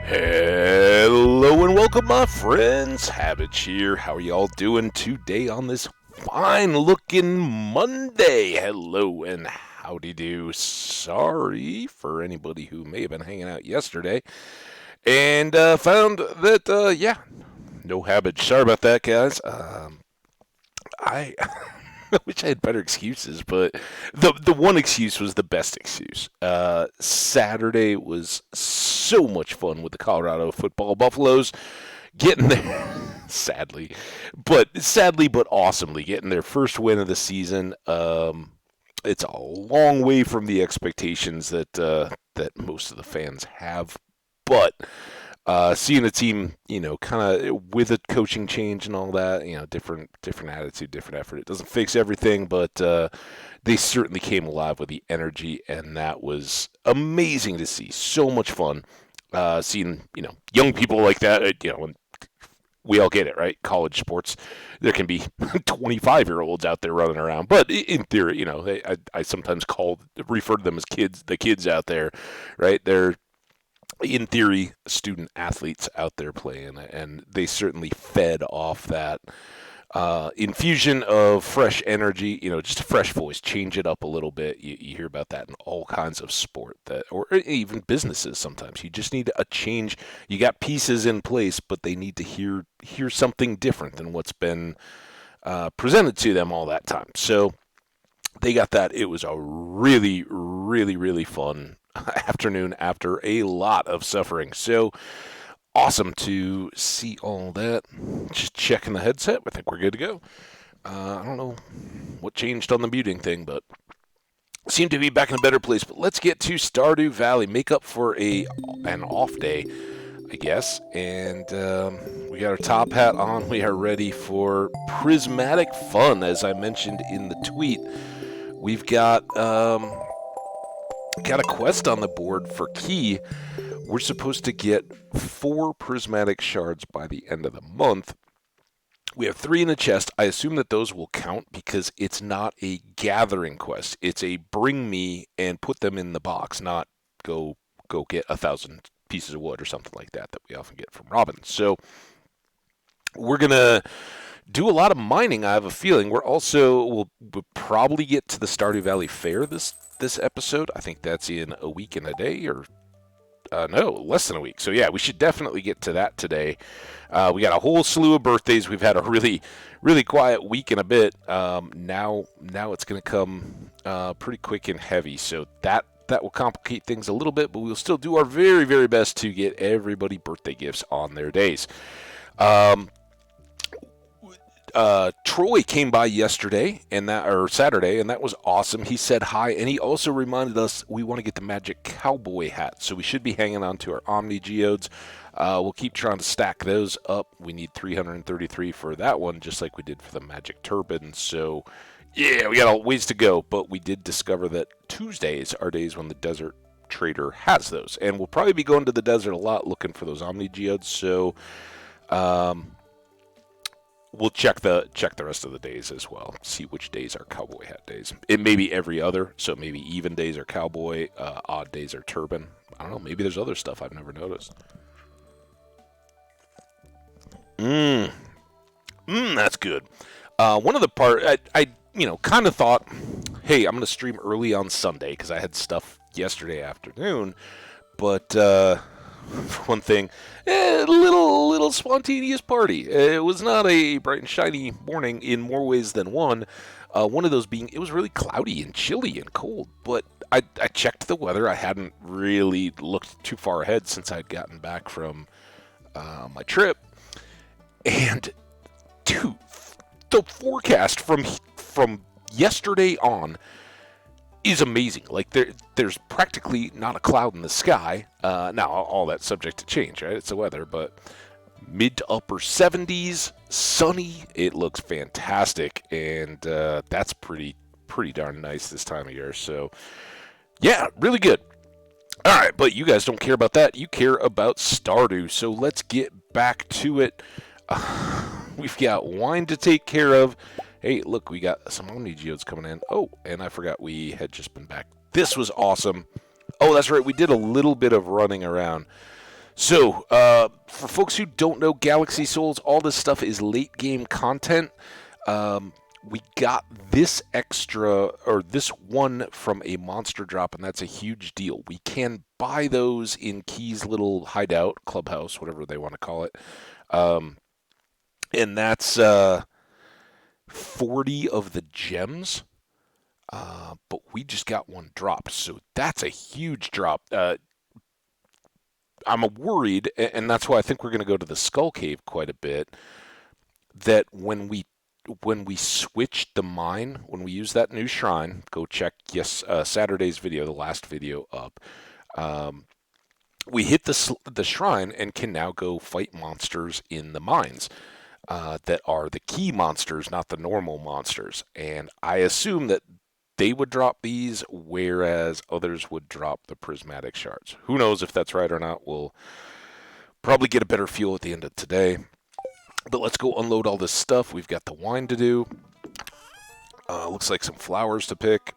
Hello and welcome, my friends. Habits here. How are y'all doing today on this fine looking Monday? Hello and howdy do. Sorry for anybody who may have been hanging out yesterday and found that, yeah, no habit. Sorry about that, guys. I I wish I had better excuses, but the one excuse was the best excuse. Saturday was so much fun with the Colorado football Buffaloes getting there. sadly but awesomely getting their first win of the season. It's a long way from the expectations that most of the fans have, but seeing a team, kind of with a coaching change and all that, different attitude, different effort. It doesn't fix everything, but they certainly came alive with the energy, and that was amazing to see. So much fun seeing, young people like that. And we all get it, right? College sports, there can be 25-year-olds out there running around, but in theory, I sometimes refer to them as kids, the kids out there, right? They're in theory, student athletes out there playing, and they certainly fed off that infusion of fresh energy. Just a fresh voice, change it up a little bit. You hear about that in all kinds of sport, or even businesses. Sometimes you just need a change. You got pieces in place, but they need to hear something different than what's been presented to them all that time. So they got that. It was a really, really, really fun afternoon after a lot of suffering. So awesome to see all that. Just checking the headset. I think we're good to go. I don't know what changed on the muting thing, but seem to be back in a better place. But let's get to Stardew Valley. Make up for an off day, I guess. And we got our top hat on. We are ready for prismatic fun, as I mentioned in the tweet. We've got a quest on the board for Key. We're supposed to get 4 prismatic shards by the end of the month. We have 3 in the chest. I assume that those will count because it's not a gathering quest. It's a bring me and put them in the box, not go get 1,000 pieces of wood or something like that we often get from Robin. So we're gonna do a lot of mining. I have a feeling we'll probably get to the Stardew Valley Fair this episode. I think that's in a week and a day, or no, less than a week. So yeah, we should definitely get to that today. We got a whole slew of birthdays. We've had a really, really quiet week and a bit. Now it's going to come pretty quick and heavy. So that will complicate things a little bit, but we'll still do our very, very best to get everybody birthday gifts on their days. Troy came by yesterday or Saturday, and that was awesome. He said hi, and he also reminded us we want to get the magic cowboy hat, so we should be hanging on to our Omni Geodes. We'll keep trying to stack those up. We need 333 for that one, just like we did for the magic turban. So, yeah, we got a ways to go, but we did discover that Tuesdays are days when the desert trader has those, and we'll probably be going to the desert a lot looking for those Omni Geodes. So, we'll check the rest of the days as well. See which days are cowboy hat days. It may be every other, so maybe even days are cowboy, odd days are turban. I don't know. Maybe there's other stuff I've never noticed. That's good. One of the I kind of thought, hey, I'm going to stream early on Sunday because I had stuff yesterday afternoon, but for one thing, a little spontaneous party. It was not a bright and shiny morning in more ways than one. One of those being it was really cloudy and chilly and cold. But I checked the weather. I hadn't really looked too far ahead since I'd gotten back from my trip. And dude, the forecast from yesterday on is amazing. Like there's practically not a cloud in the sky. Now all that's subject to change, right? It's the weather, but mid to upper 70s, sunny. It looks fantastic, and that's pretty darn nice this time of year. So yeah, really good. All right, but you guys don't care about that. You care about Stardew. So let's get back to it. We've got wine to take care of. Hey, look, we got some Omni Geodes coming in. Oh, and I forgot we had just been back. This was awesome. Oh, that's right. We did a little bit of running around. So, for folks who don't know Galaxy Souls, all this stuff is late game content. We got this extra, or this one from a monster drop, and that's a huge deal. We can buy those in Key's little hideout, clubhouse, whatever they want to call it. Um, and that's 40 of the gems. But we just got one drop, so that's a huge drop. I'm worried, and that's why I think we're going to go to the Skull Cave quite a bit. That when we switch the mine, when we use that new shrine, go check Saturday's video, the last video up. We hit the shrine and can now go fight monsters in the mines. That are the key monsters, not the normal monsters. And I assume that they would drop these, whereas others would drop the prismatic shards. Who knows if that's right or not? We'll probably get a better feel at the end of today. But let's go unload all this stuff. We've got the wine to do. Looks like some flowers to pick.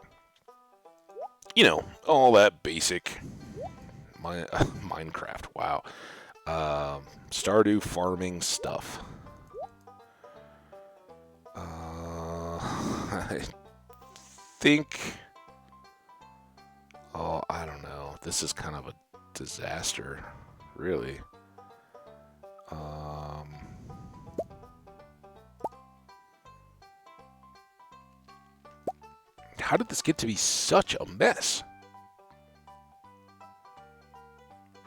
You know, all that basic Minecraft. Wow. Stardew farming stuff. I think... Oh, I don't know. This is kind of a disaster, really. How did this get to be such a mess?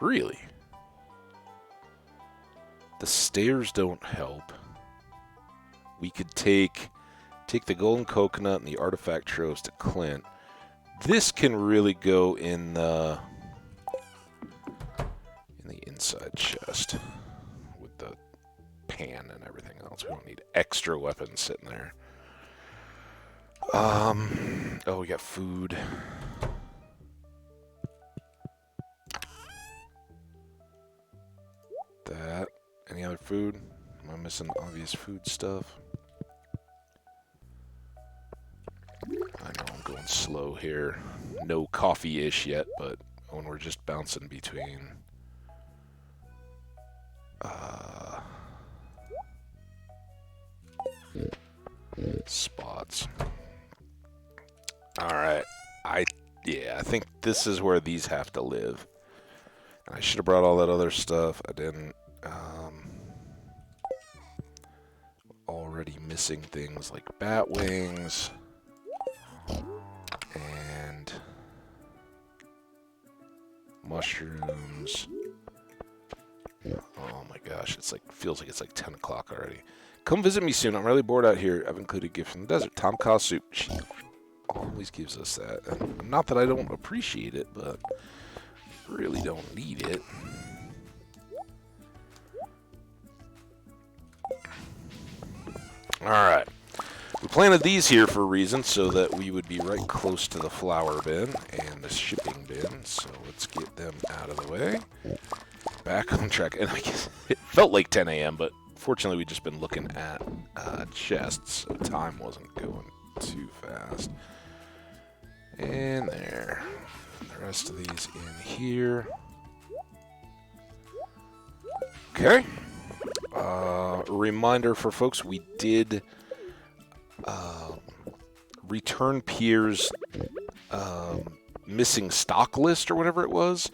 Really? The stairs don't help. We could take the golden coconut and the artifact troves to Clint. This can really go in the inside chest with the pan and everything else. We don't need extra weapons sitting there. Oh, we got food. That. Any other food? Am I missing obvious food stuff? I know I'm going slow here. No coffee-ish yet, but when we're just bouncing between spots. Alright. I think this is where these have to live. I should have brought all that other stuff. I didn't. Already missing things like bat wings and mushrooms. Oh my gosh, feels like it's like 10 o'clock already. Come visit me soon. I'm really bored out here. I've included a gift from the desert. Tom Kha soup. She always gives us that. And not that I don't appreciate it, but really don't need it. Alright. We planted these here for a reason, so that we would be right close to the flower bin and the shipping bin. So let's get them out of the way. Back on track. And I guess it felt like 10 a.m., but fortunately we've just been looking at chests, so time wasn't going too fast. And there. The rest of these in here. Okay. Reminder for folks, we did return Pierre's missing stock list or whatever it was,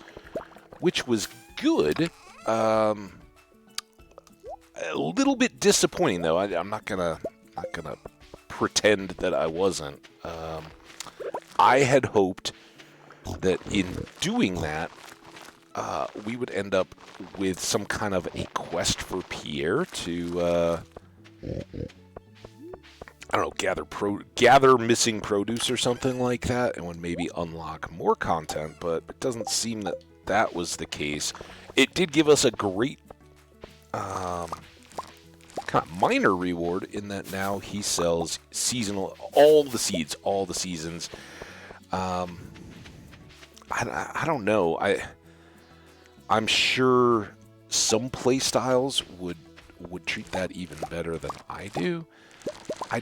which was good. A little bit disappointing though. I'm not gonna pretend that I wasn't. I had hoped that in doing that, we would end up with some kind of a quest for Pierre to, I don't know, gather missing produce or something like that, and would maybe unlock more content, but it doesn't seem that that was the case. It did give us a great kind of minor reward in that now he sells seasonal, all the seasons. I don't know. I'm sure some play styles would treat that even better than I do. I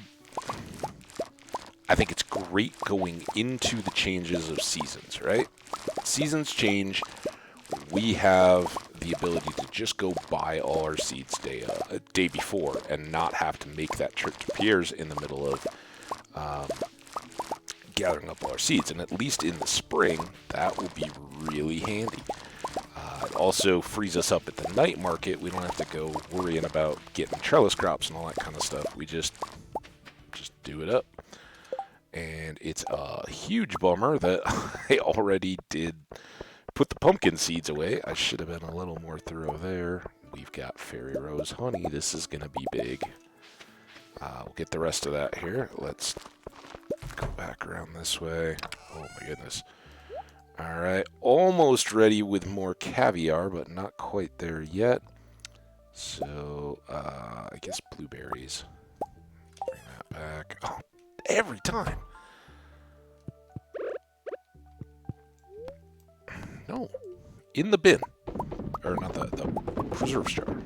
think it's great going into the changes of seasons, right? Seasons change. We have the ability to just go buy all our seeds day before and not have to make that trip to Pierre's in the middle of gathering up all our seeds. And at least in the spring, that will be really handy. It also frees us up at the night market. We don't have to go worrying about getting trellis crops and all that kind of stuff. We just do it up. And it's a huge bummer that I already did put the pumpkin seeds away. I should have been a little more thorough there. We've got fairy rose honey. This is going to be big. We'll get the rest of that here. Let's go back around this way. Oh my goodness. Alright, almost ready with more caviar, but not quite there yet. So, I guess blueberries. Bring that back. Oh, every time. No. In the bin. Or not the preserve jar.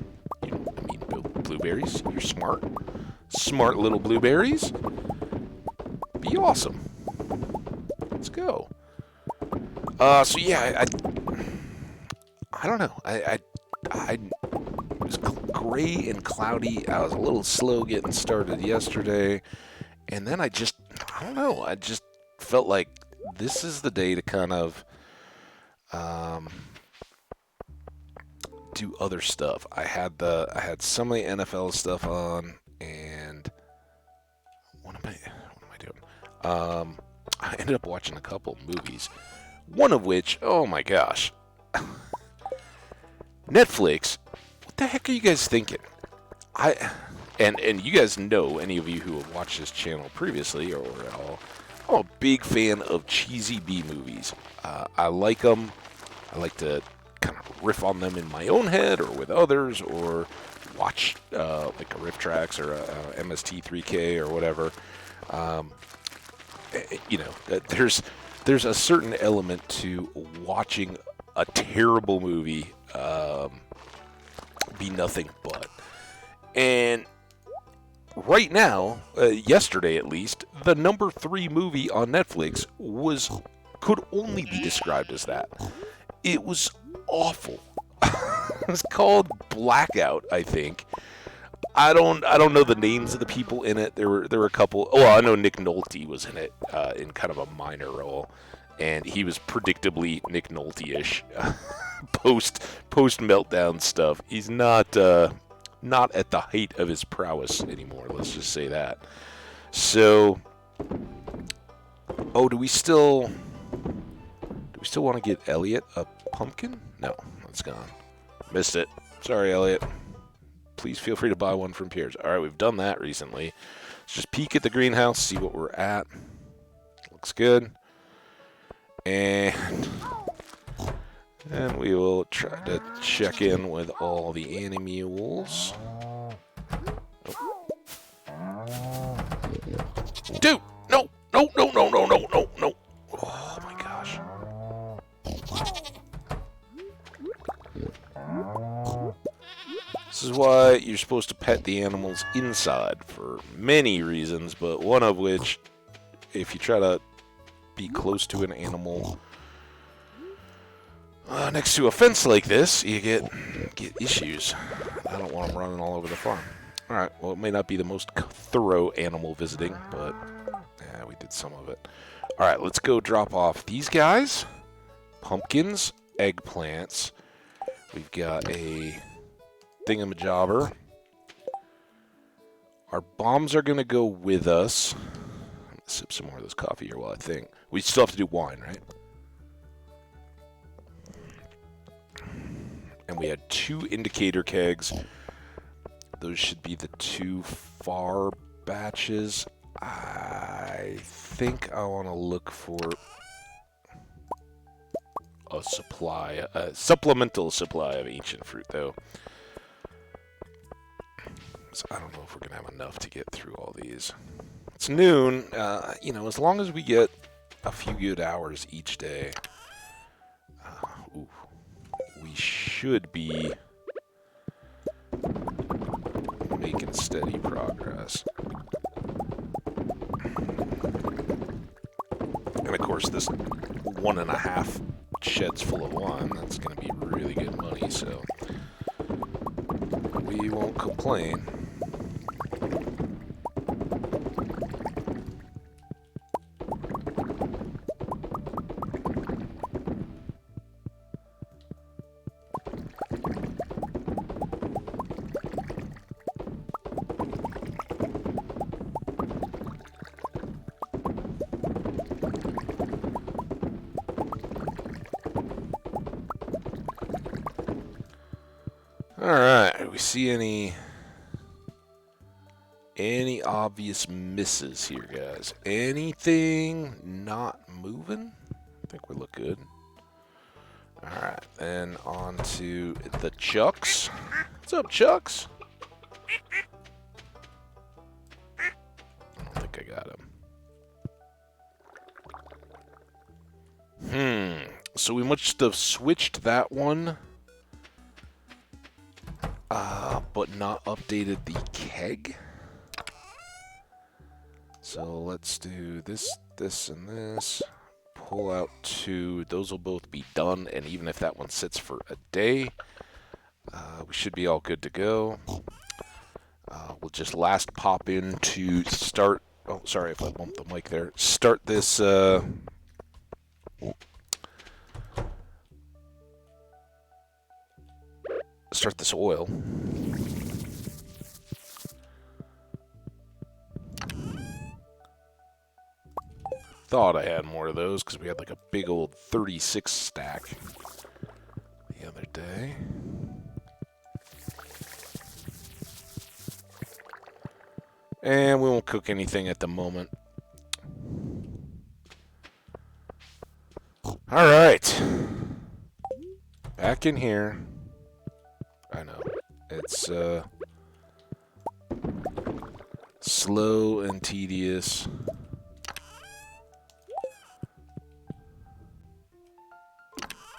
You know, I mean, blueberries. You're smart. Smart little blueberries. Be awesome. Let's go. So yeah, I don't know. It was gray and cloudy. I was a little slow getting started yesterday, and then I don't know. I just felt like this is the day to kind of do other stuff. I had some of the NFL stuff on, and what am I doing? I ended up watching a couple movies. One of which, oh my gosh. Netflix, what the heck are you guys thinking? And you guys know, any of you who have watched this channel previously or at all, I'm a big fan of cheesy B movies. I like them. I like to kind of riff on them in my own head or with others, or watch like a Riff Tracks or a MST3K or whatever. You know, there's a certain element to watching a terrible movie be nothing but. And right now, yesterday at least, the number 3 movie on Netflix could only be described as that. It was awful. It was called Blackout, I think. I don't know the names of the people in it. There were a couple. Oh, I know Nick Nolte was in it in kind of a minor role, and he was predictably Nick Nolte-ish. post meltdown stuff. He's not at the height of his prowess anymore. Let's just say that. So, do we still want to get Elliot a pumpkin? No, that's gone. Missed it. Sorry, Elliot. Please feel free to buy one from Pierre's. All right, we've done that recently. Let's just peek at the greenhouse, see what we're at. Looks good. And we will try to check in with all the animals. Oh. Dude, no. Oh my gosh. This is why you're supposed to pet the animals inside for many reasons, but one of which, if you try to be close to an animal next to a fence like this, you get issues. I don't want them running all over the farm. Alright, well, it may not be the most thorough animal visiting, but yeah, we did some of it. Alright, let's go drop off these guys. Pumpkins, eggplants. We've got a thingamajobber. Our bombs are going to go with us. Let's sip some more of this coffee here while I think. We still have to do wine, right? And we had 2 indicator kegs. Those should be the 2 far batches. I think I want to look for a supplemental supply of ancient fruit, though. So I don't know if we're going to have enough to get through all these. It's noon. You know, as long as we get a few good hours each day, we should be making steady progress. And of course, this 1.5 sheds full of wine. That's going to be really good money, so we won't complain. Alright, do we see any obvious misses here, guys? Anything not moving? I think we look good. Alright, then on to the Chucks. What's up, Chucks? I don't think I got him. So we must have switched that one. But not updated the keg. So let's do this, this, and this. Pull out 2. Those will both be done, and even if that one sits for a day, we should be all good to go. We'll just last pop in to start. Oh, sorry if I bumped the mic there. Start this. Start this oil. Thought I had more of those because we had like a big old 36 stack the other day. And we won't cook anything at the moment. Alright. Back in here. I know. It's slow and tedious.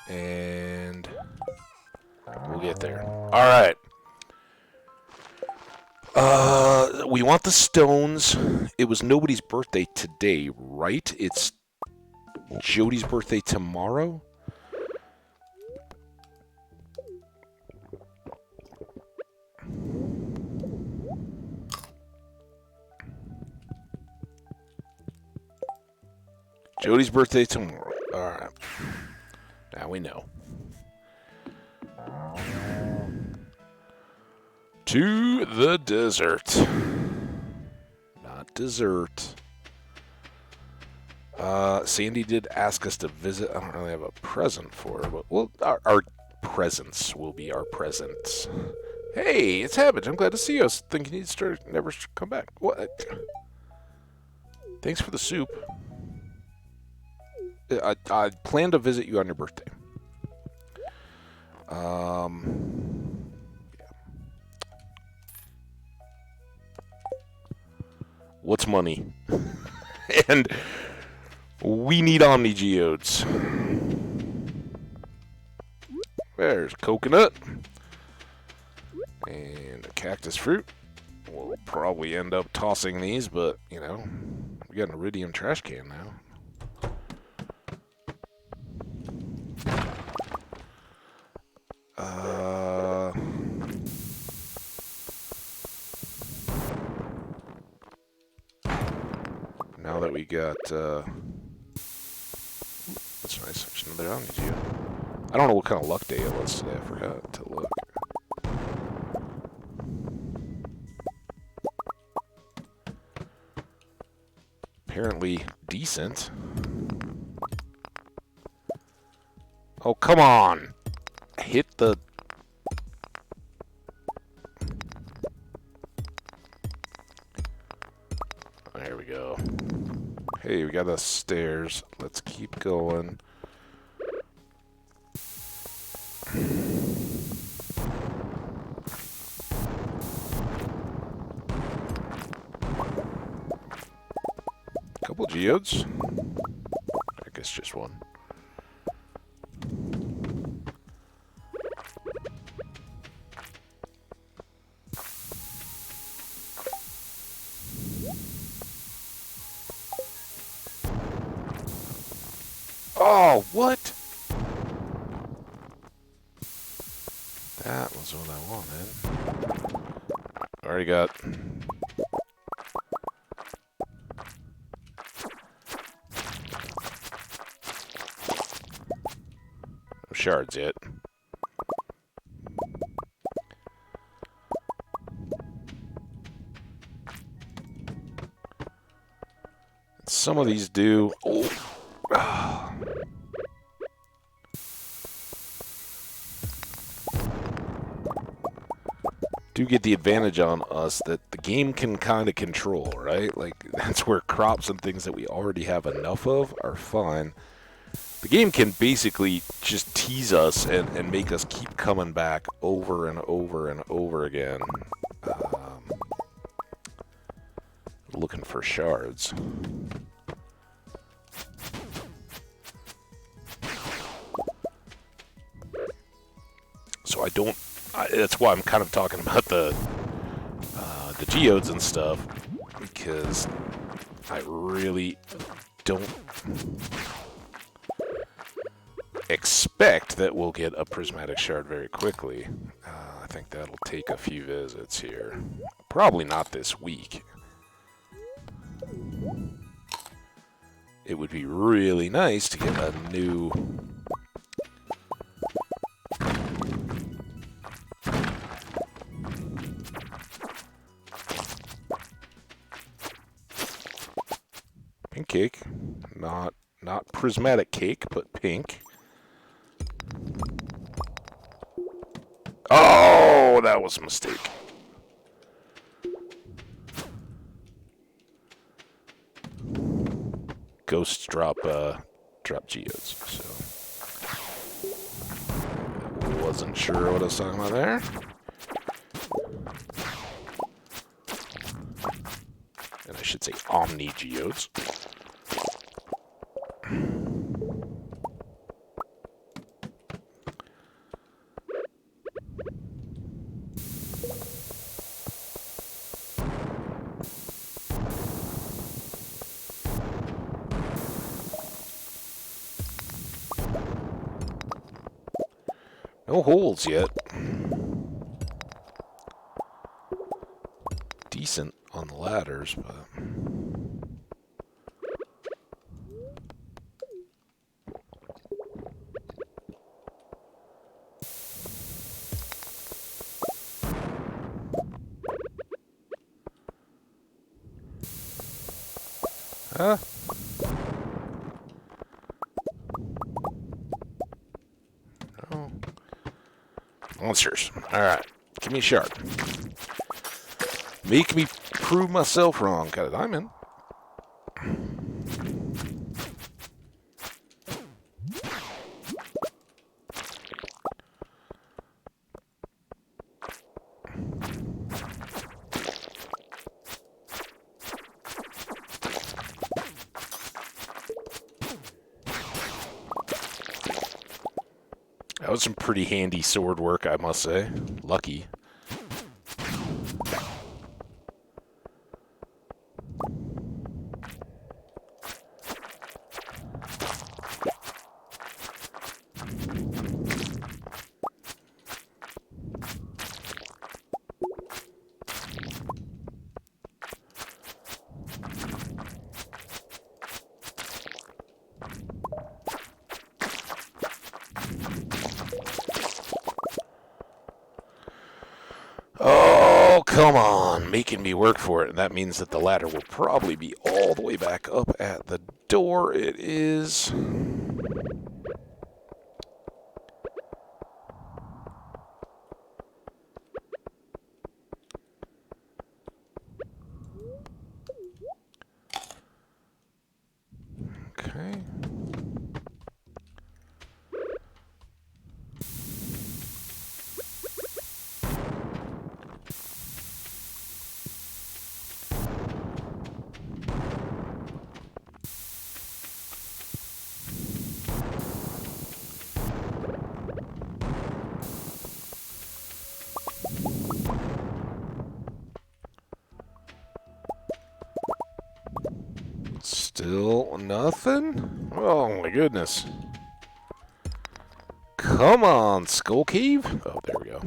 And we'll get there. Alright. We want the stones. It was nobody's birthday today, right? It's Jody's birthday tomorrow? Jody's birthday tomorrow. Alright. Now we know. To the desert. Not dessert. Sandy did ask us to visit. I don't really have a present for her, but we'll, our presents will be our presents. Hey, it's Habit. I'm glad to see you. I was thinking you'd never come back. What? Thanks for the soup. I plan to visit you on your birthday. Yeah. What's money? And we need Omni Geodes. There's coconut. And a cactus fruit. We'll probably end up tossing these, but, you know, we got an iridium trash can now. Now that we got, that's nice. There's another Omni Geo. I don't know what kind of luck day it was today. I forgot to look. Apparently decent. Oh, come on! Hit the... There we go. Hey, we got the stairs. Let's keep going. Couple geodes. I guess just one. Oh, what? That was what I wanted. Already got... no shards yet. Some of these do... Oh. Do get the advantage on us that the game can kind of control, right? Like, that's where crops and things that we already have enough of are fine. The game can basically just tease us and make us keep coming back over and over and over again. Looking for shards. So I don't... that's why I'm kind of talking about the geodes and stuff, because I really don't expect that we'll get a prismatic shard very quickly. I think that'll take a few visits here. Probably not this week. It would be really nice to get a new... pink cake. Not prismatic cake, but pink. Oh, that was a mistake. Ghosts drop geodes, so wasn't sure what I was talking about there. And I should say omni geodes. No holes yet. Decent on the ladders, but... huh? No. Monsters. Alright. Give me a shard. Make me prove myself wrong. Got a diamond. That was some pretty handy sword work, I must say. Lucky. Oh, come on. Making me work for it. And that means that the ladder will probably be all the way back up at the door. It is. Okay. Still nothing? Oh my goodness. Come Come on, Skull Cave. Oh, there we go.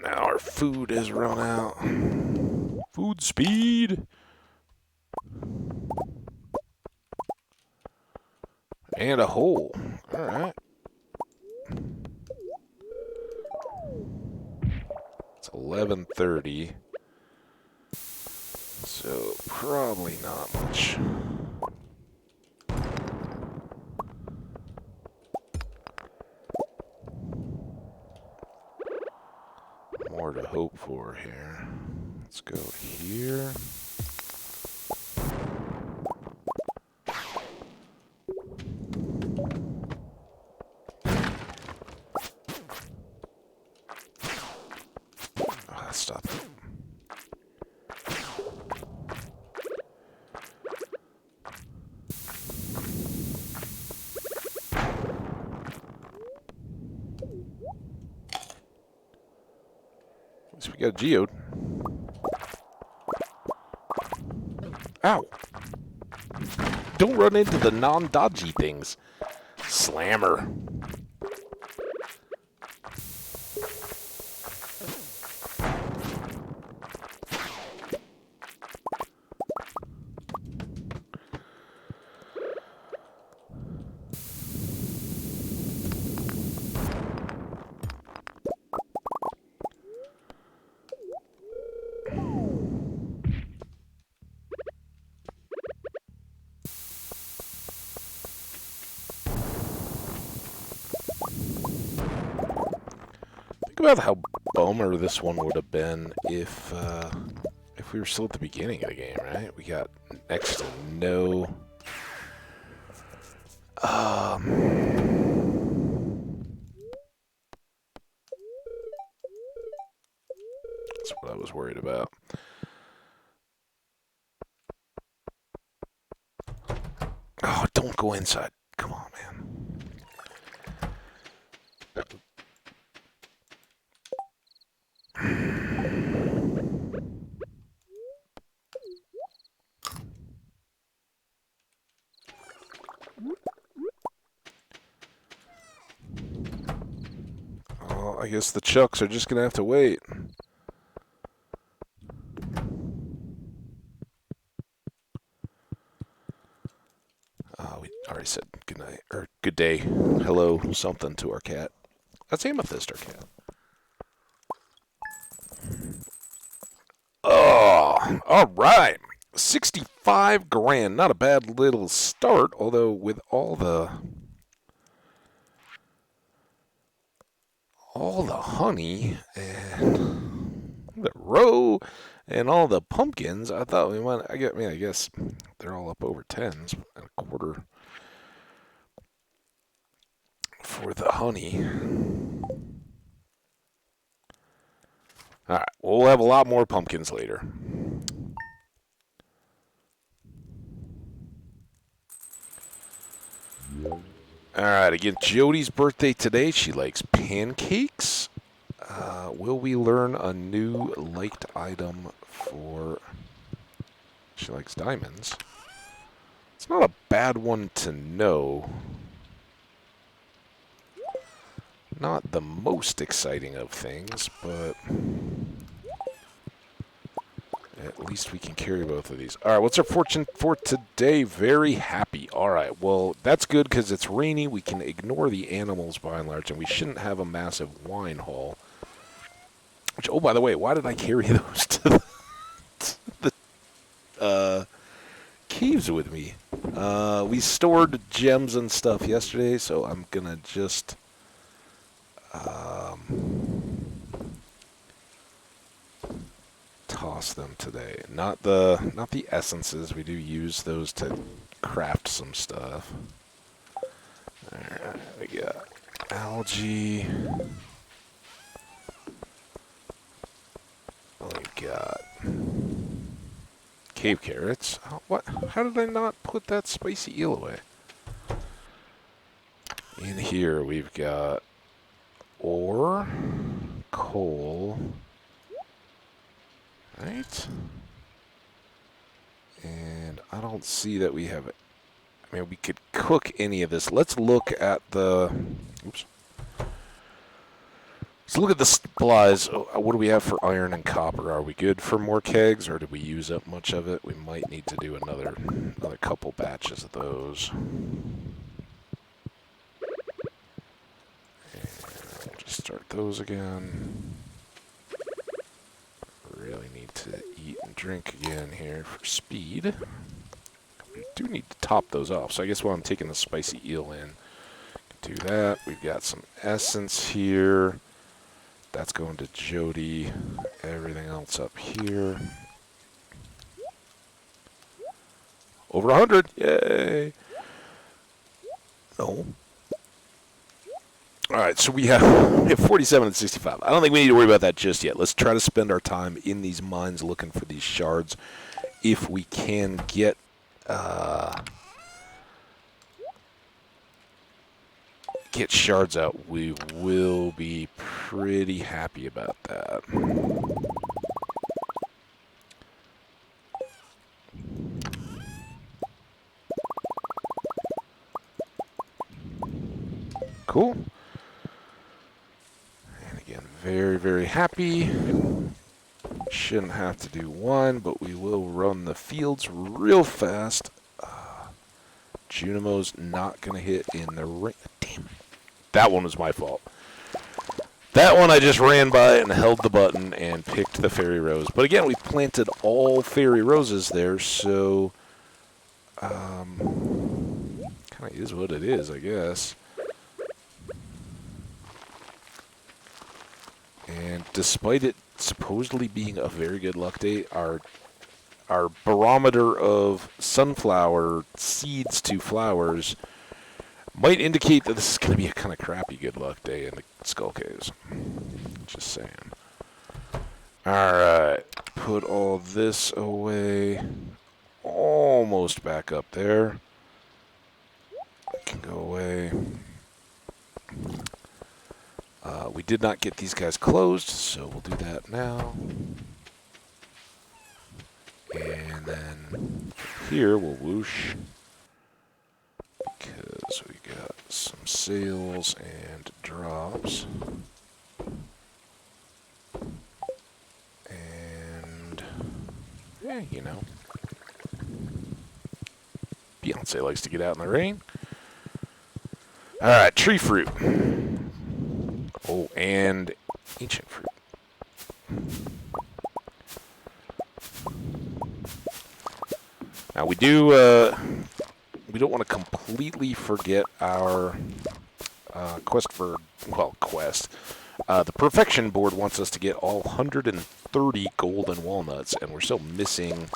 Now our food has run out. Food speed. And a hole. Alright. It's 11:30. So probably not much. More to hope for here. Let's go here. Oh, stop it. At least we got a geode. Ow! Don't run into the non-dodgy things. Slammer. Think about how bummer this one would have been if we were still at the beginning of the game, right? We got next to no. That's what I was worried about. Oh, don't go inside. Come on, man. Oh, I guess the Chucks are just gonna have to wait. We already said good night or good day, hello, something to our cat. That's Amethyst, our cat. Oh, all right. 65 grand. Not a bad little start, although with all the honey and the roe and all the pumpkins, I thought we might. I guess they're all up over tens and a quarter for the honey. All right, we'll have a lot more pumpkins later. All right, again, Jody's birthday today. She likes pancakes. Will we learn a new liked item for... She likes diamonds. It's not a bad one to know. Not the most exciting of things, but... At least we can carry both of these. All right, what's our fortune for today? Very happy. All right, well, that's good because it's rainy. We can ignore the animals by and large, and we shouldn't have a massive wine haul. Which, oh, by the way, why did I carry those to the caves with me? We stored gems and stuff yesterday, so I'm gonna just toss them today. Not the essences. We do use those to craft some stuff. Alright, we got algae. We got cave carrots. What? How did I not put that spicy eel away? In here we've got ore, coal, right? And I don't see that we have it. I mean, we could cook any of this. Let's look at the... Oops. Let's look at the supplies. What do we have for iron and copper? Are we good for more kegs, or did we use up much of it? We might need to do another couple batches of those. And we'll just start those again. Really need to eat and drink again here for speed. We do need to top those off, so I guess while I'm taking the spicy eel in, do that. We've got some essence here. That's going to Jody. Everything else up here. Over 100. Yay. No. All right, so we have 47 and 65. I don't think we need to worry about that just yet. Let's try to spend our time in these mines looking for these shards. If we can get shards out, we will be pretty happy about that. Cool. And again, very, very happy. Shouldn't have to do one, but we will run the fields real fast. Junimo's not going to hit in the ring. Damn it. That one was my fault. That one I just ran by and held the button and picked the fairy rose. But again, we planted all fairy roses there, so kind of is what it is, I guess. And despite it supposedly being a very good luck day, our barometer of sunflower seeds to flowers might indicate that this is going to be a kind of crappy good luck day in the Skull Caves. Just saying. Alright, put all this away. Almost back up there. Can go away. We did not get these guys closed, so we'll do that now. And then here we'll whoosh, because we got some sales and drops. And, yeah, you know, Beyonce likes to get out in the rain. Alright, tree fruit. Oh, and ancient fruit. Now we don't want to completely forget our quest. The perfection board wants us to get all 130 golden walnuts, and we're still missing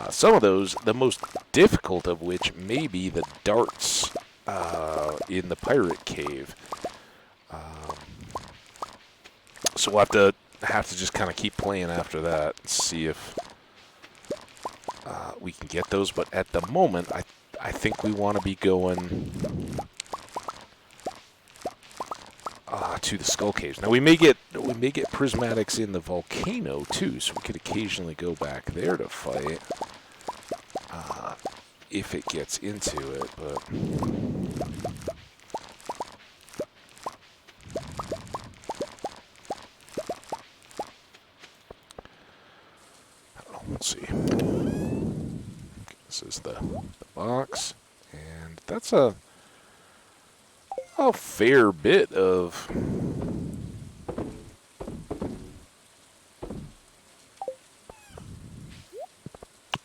some of those. The most difficult of which may be the darts in the pirate cave. So we'll have to just kind of keep playing after that and see if we can get those. But at the moment, I think we want to be going to the Skull Caves. Now we may get prismatics in the volcano too, so we could occasionally go back there to fight if it gets into it. But let's see. This is the box, and that's a fair bit of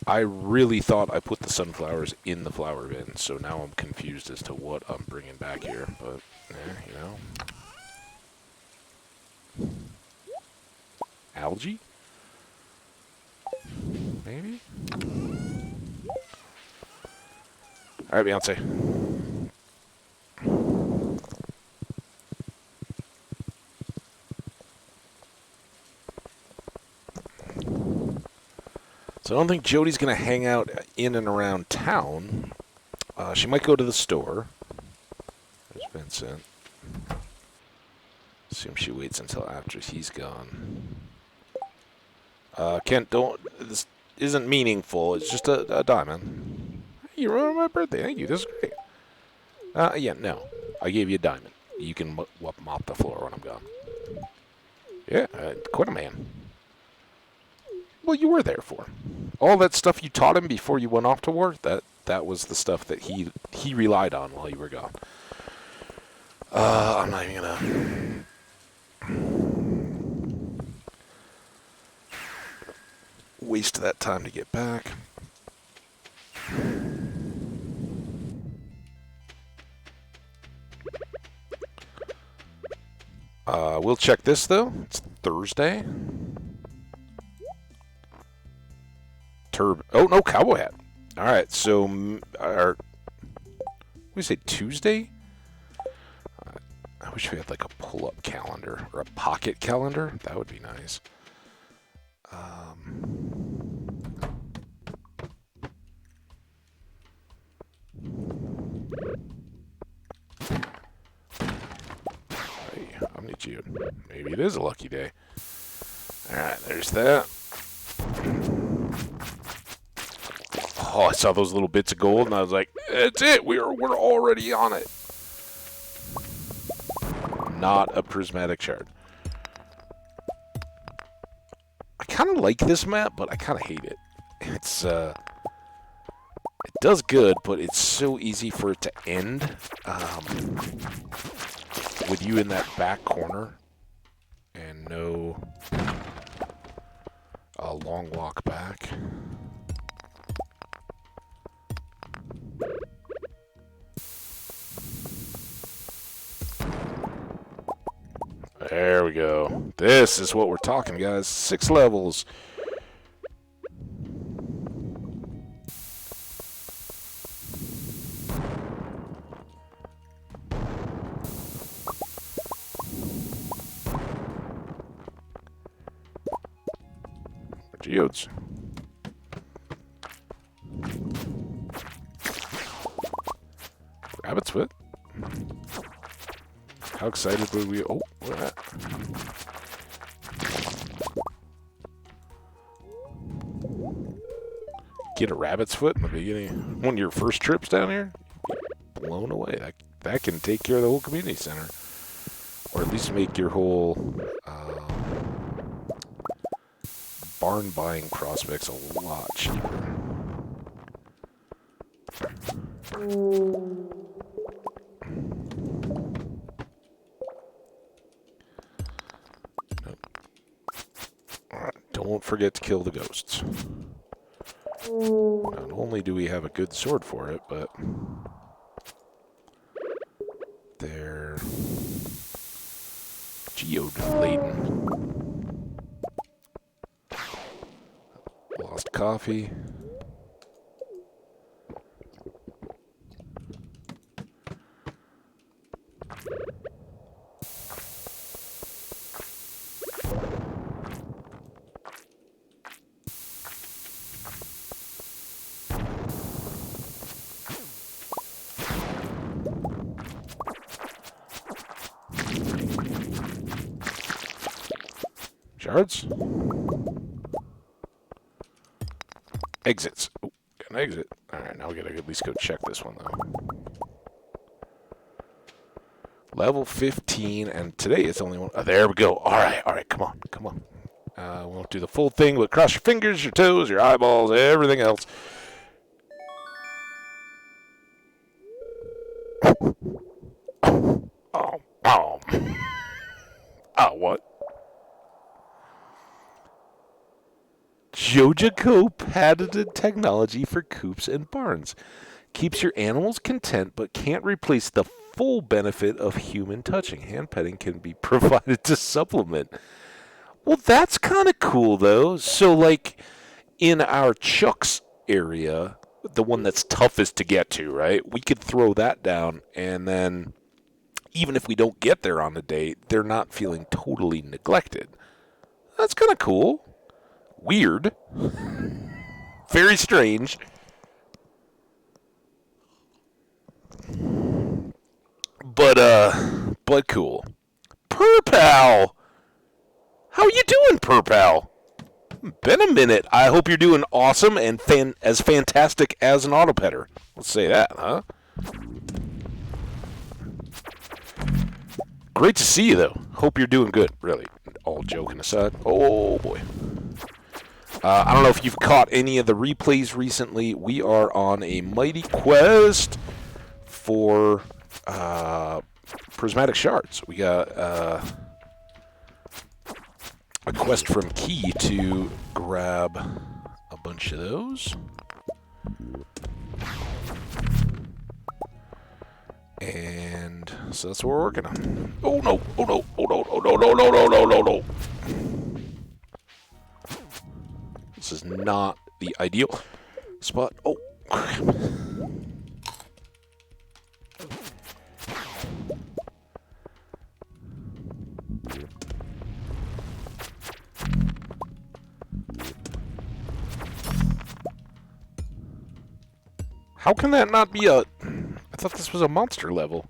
I really thought I put the sunflowers in the flower bin, so now I'm confused as to what I'm bringing back here. But, you know. Algae? Maybe? Alright, Beyonce. So I don't think Jody's going to hang out in and around town. She might go to the store. There's Vincent. Assume she waits until after he's gone. Kent, don't... This isn't meaningful. It's just a diamond. You remember my birthday. Thank you. This is great. Yeah, no. I gave you a diamond. You can mop the floor when I'm gone. Yeah, quite a man. Well, you were there for him. All that stuff you taught him before you went off to war, that was the stuff that he relied on while you were gone. I'm not even gonna waste that time to get back. We'll check this, though. It's Thursday. Oh, no, cowboy hat. All right, so we say Tuesday? I wish we had like a pull-up calendar or a pocket calendar. That would be nice. Hey, I'm need you. Maybe it is a lucky day. All right, there's that. Oh, I saw those little bits of gold, and I was like, "That's it. We're already on it." Not a prismatic shard. I kind of like this map, but I kind of hate it. It's it does good, but it's so easy for it to end with you in that back corner and no long walk back. There we go. This is what we're talking, guys. 6 levels. Geodes. Rabbit's foot. How excited were we? Oh, look at that. Get a rabbit's foot in the beginning. One of your first trips down here? Blown away. That can take care of the whole community center. Or at least make your whole barn buying prospects a lot cheaper. Don't forget to kill the ghosts. Not only do we have a good sword for it, but they're geode laden. Lost coffee. Shards? Exits. Oh, got an exit. Alright, now we gotta at least go check this one, though. Level 15, and today it's only one. Oh, there we go. Alright, come on. We won't do the full thing, but cross your fingers, your toes, your eyeballs, everything else. Oh. Oh, what? Jojaco patented technology for coops and barns. Keeps your animals content but can't replace the full benefit of human touching. Hand petting can be provided to supplement. Well, that's kind of cool, though. So, like, in our Chuck's area, the one that's toughest to get to, right? We could throw that down, and then even if we don't get there on the day, they're not feeling totally neglected. That's kind of cool. Weird. Very strange. But cool. Purpal! How you doing, Purpal? Been a minute. I hope you're doing awesome and as fantastic as an autopetter. Let's say that, huh? Great to see you, though. Hope you're doing good, really. All joking aside. Oh, boy. I don't know if you've caught any of the replays recently. We are on a mighty quest for prismatic shards. We got a quest from Key to grab a bunch of those. And so that's what we're working on. Oh no, oh no, oh no, oh no, no, no, no, no, no, no. This is not the ideal spot. Oh, crap. How can that not be a... I thought this was a monster level.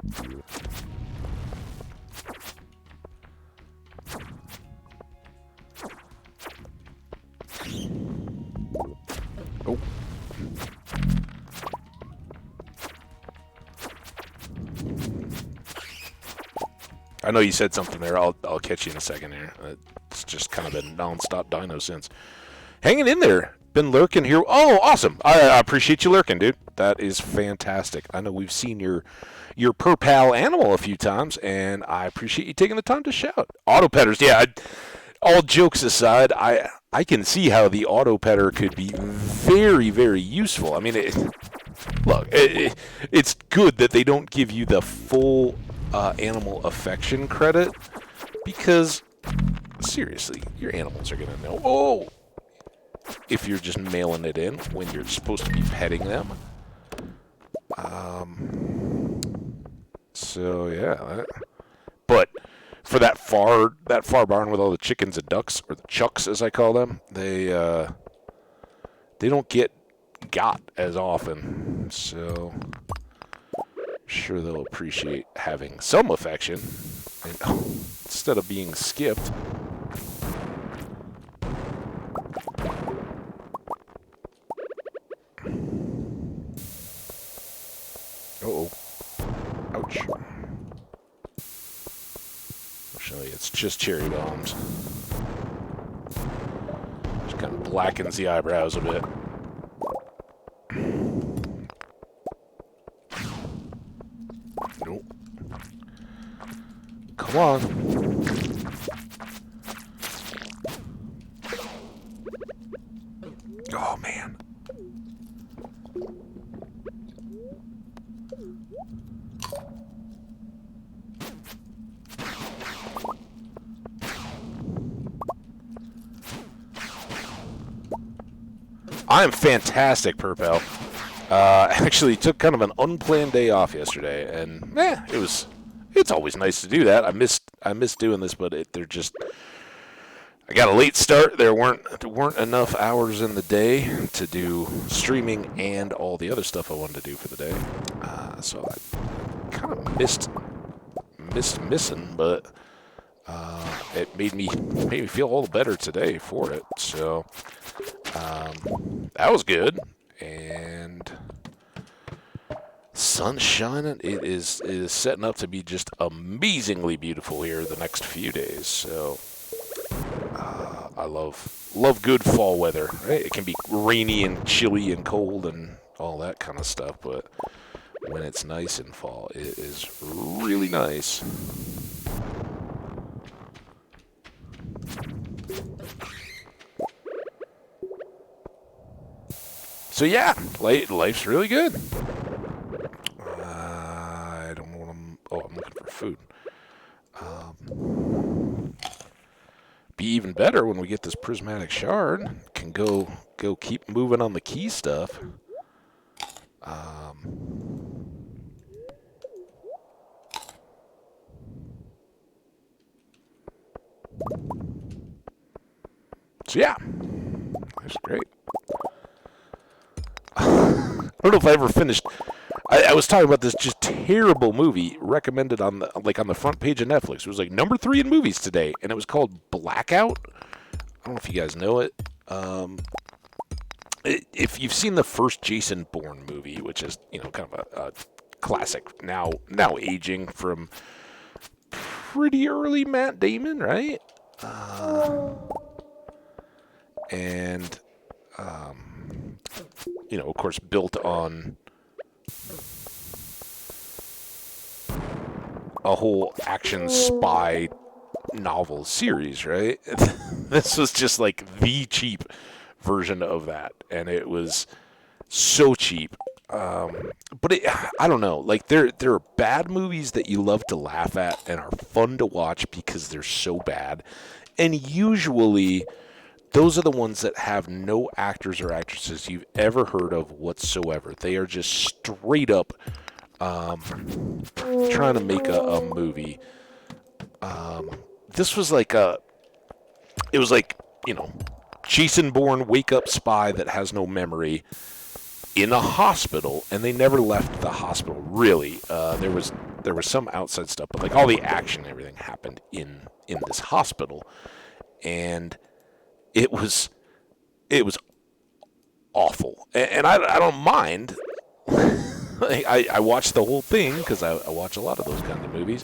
Oh. I know you said something there. I'll catch you in a second here. It's just kind of been non-stop dino since. Hanging in there. Been lurking here. Oh, awesome. I appreciate you lurking, dude. That is fantastic. I know we've seen your Purpal animal a few times, and I appreciate you taking the time to shout. Autopetters, yeah. All jokes aside, I can see how the autopetter could be very, very useful. I mean, look, it's good that they don't give you the full animal affection credit, because seriously, your animals are going to know. Oh! If you're just mailing it in when you're supposed to be petting them. So yeah, but for that far barn with all the chickens and ducks, or the chucks as I call them, they don't get got as often. So sure they'll appreciate having some affection instead of being skipped. Uh-oh. Ouch. I'll show you, it's just cherry bombs. Just kind of blackens the eyebrows a bit. Nope. Come on. Oh, man. I am fantastic, Purpel. Actually took kind of an unplanned day off yesterday, and it's always nice to do that. I missed doing this, but I got a late start. There weren't enough hours in the day to do streaming and all the other stuff I wanted to do for the day. So I kind of missed missing, but it made me feel all the better today for it. So that was good, and sun's shining. It is setting up to be just amazingly beautiful here the next few days. So I love good fall weather. Right? It can be rainy and chilly and cold and all that kind of stuff, but when it's nice in fall, it is really nice. So yeah, life's really good. I don't know what I'm looking for food. Be even better when we get this prismatic shard. Can go keep moving on the key stuff. So yeah, that's great. I don't know if I ever finished. I was talking about this just terrible movie recommended on the front page of Netflix. It was like number 3 in movies today, and it was called Blackout. I don't know if you guys know it. If you've seen the first Jason Bourne movie, which is kind of a classic now aging from pretty early Matt Damon, right? And of course, built on a whole action spy novel series, right? This was just like the cheap version of that, and it was so cheap. But I don't know. Like there are bad movies that you love to laugh at and are fun to watch because they're so bad, and usually those are the ones that have no actors or actresses you've ever heard of whatsoever. They are just straight up trying to make a movie. This was like it was like, Jason Bourne wake up spy that has no memory in a hospital, and they never left the hospital, really. There was some outside stuff, but like all the action and everything happened in this hospital, and it was awful. And I don't mind. I watched the whole thing because I watch a lot of those kinds of movies.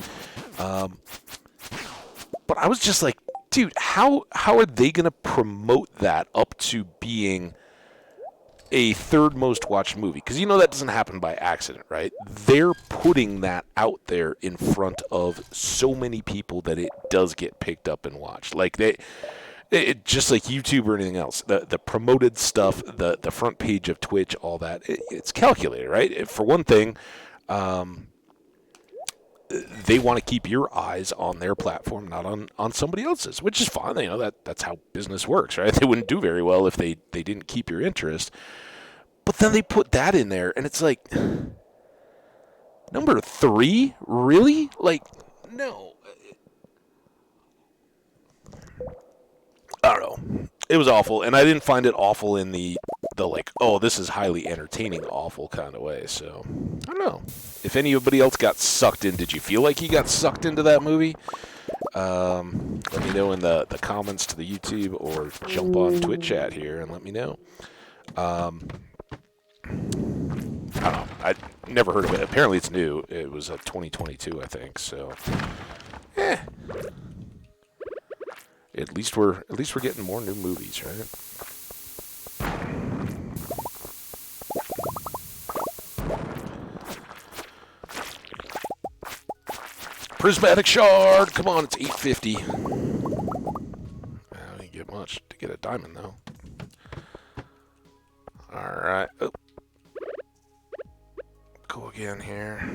But I was just like, dude, how are they going to promote that up to being a third most watched movie? Because that doesn't happen by accident, right? They're putting that out there in front of so many people that it does get picked up and watched. Like it just like YouTube or anything else. The promoted stuff, the front page of Twitch, all that, it's calculated, right? For one thing, they want to keep your eyes on their platform, not on somebody else's, which is fine. That's how business works, right? They wouldn't do very well if they didn't keep your interest. But then they put that in there, and it's like, number 3? Really? Like, no. I don't know. It was awful, and I didn't find it awful in the like, oh, this is highly entertaining, awful kind of way. So, I don't know. If anybody else got sucked in, did you feel like you got sucked into that movie? Let me know in the comments to the YouTube, or jump on Twitch chat here and let me know. I don't know. I never heard of it. Apparently it's new. It was a 2022, I think. So, At least we're getting more new movies, right? Prismatic shard. Come on, it's 850. I didn't get much to get a diamond though. All right. Oh. Go again here.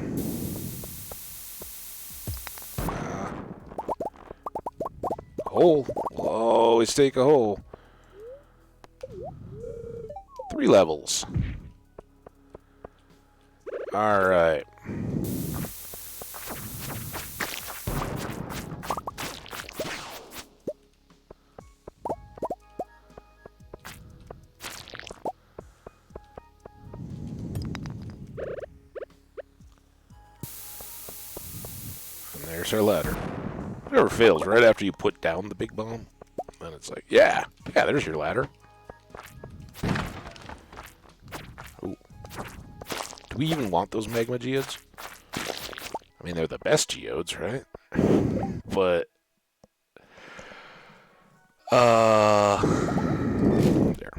Hole. We'll always take a hole. 3 levels. All right. And there's our ladder. It never fails. Right after you put down the big bomb, then it's like, yeah, there's your ladder. Ooh. Do we even want those magma geodes? I mean, they're the best geodes, right? But, there.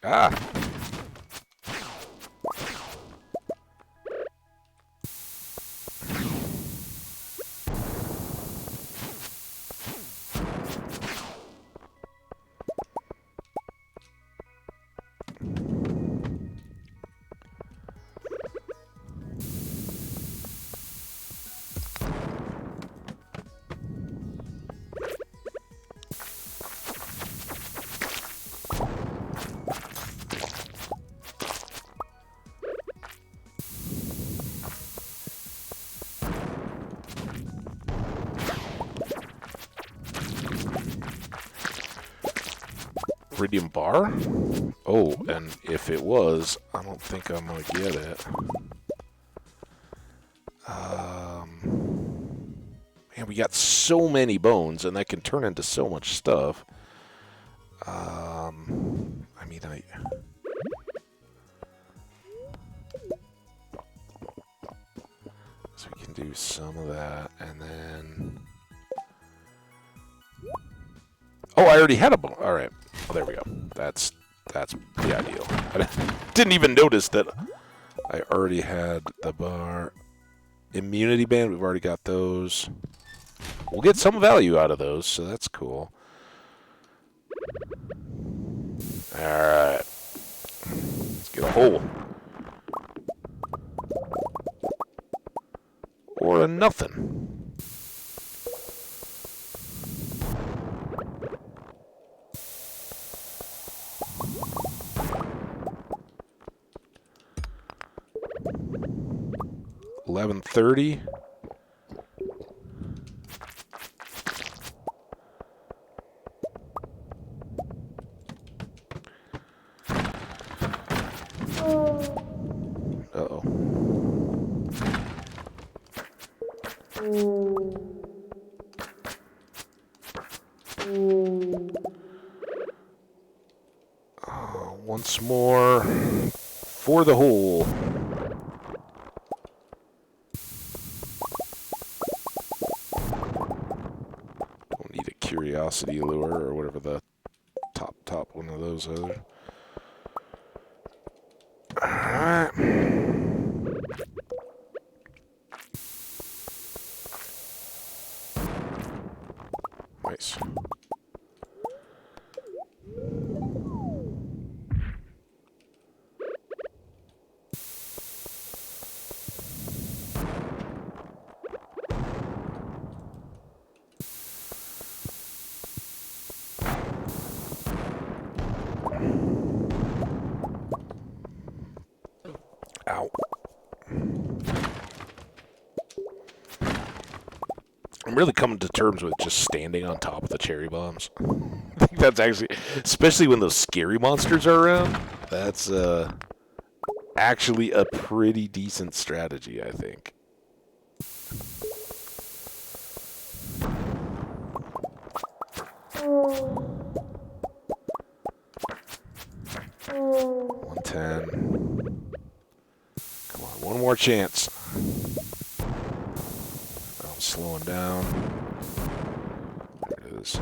Ah. iridium bar? Oh, and if it was, I don't think I'm going to get it. Man, we got so many bones, and that can turn into so much stuff. I mean, so we can do some of that, and then... Oh, I already had a bone. All right. Oh, there we go. That's the ideal. I didn't even notice that I already had the bar. Immunity band, we've already got those. We'll get some value out of those, so that's cool. Alright. Let's get a hole. Or a nothing. $11.30. Uh-oh. Once more for the hole. Don't need a curiosity lure or whatever the top one of those are. Alright. Nice. Ow. I'm really coming to terms with just standing on top of the cherry bombs. I think that's actually, especially when those scary monsters are around, that's actually a pretty decent strategy, I think. $110. Come on, one more chance. I'm slowing down. There it is.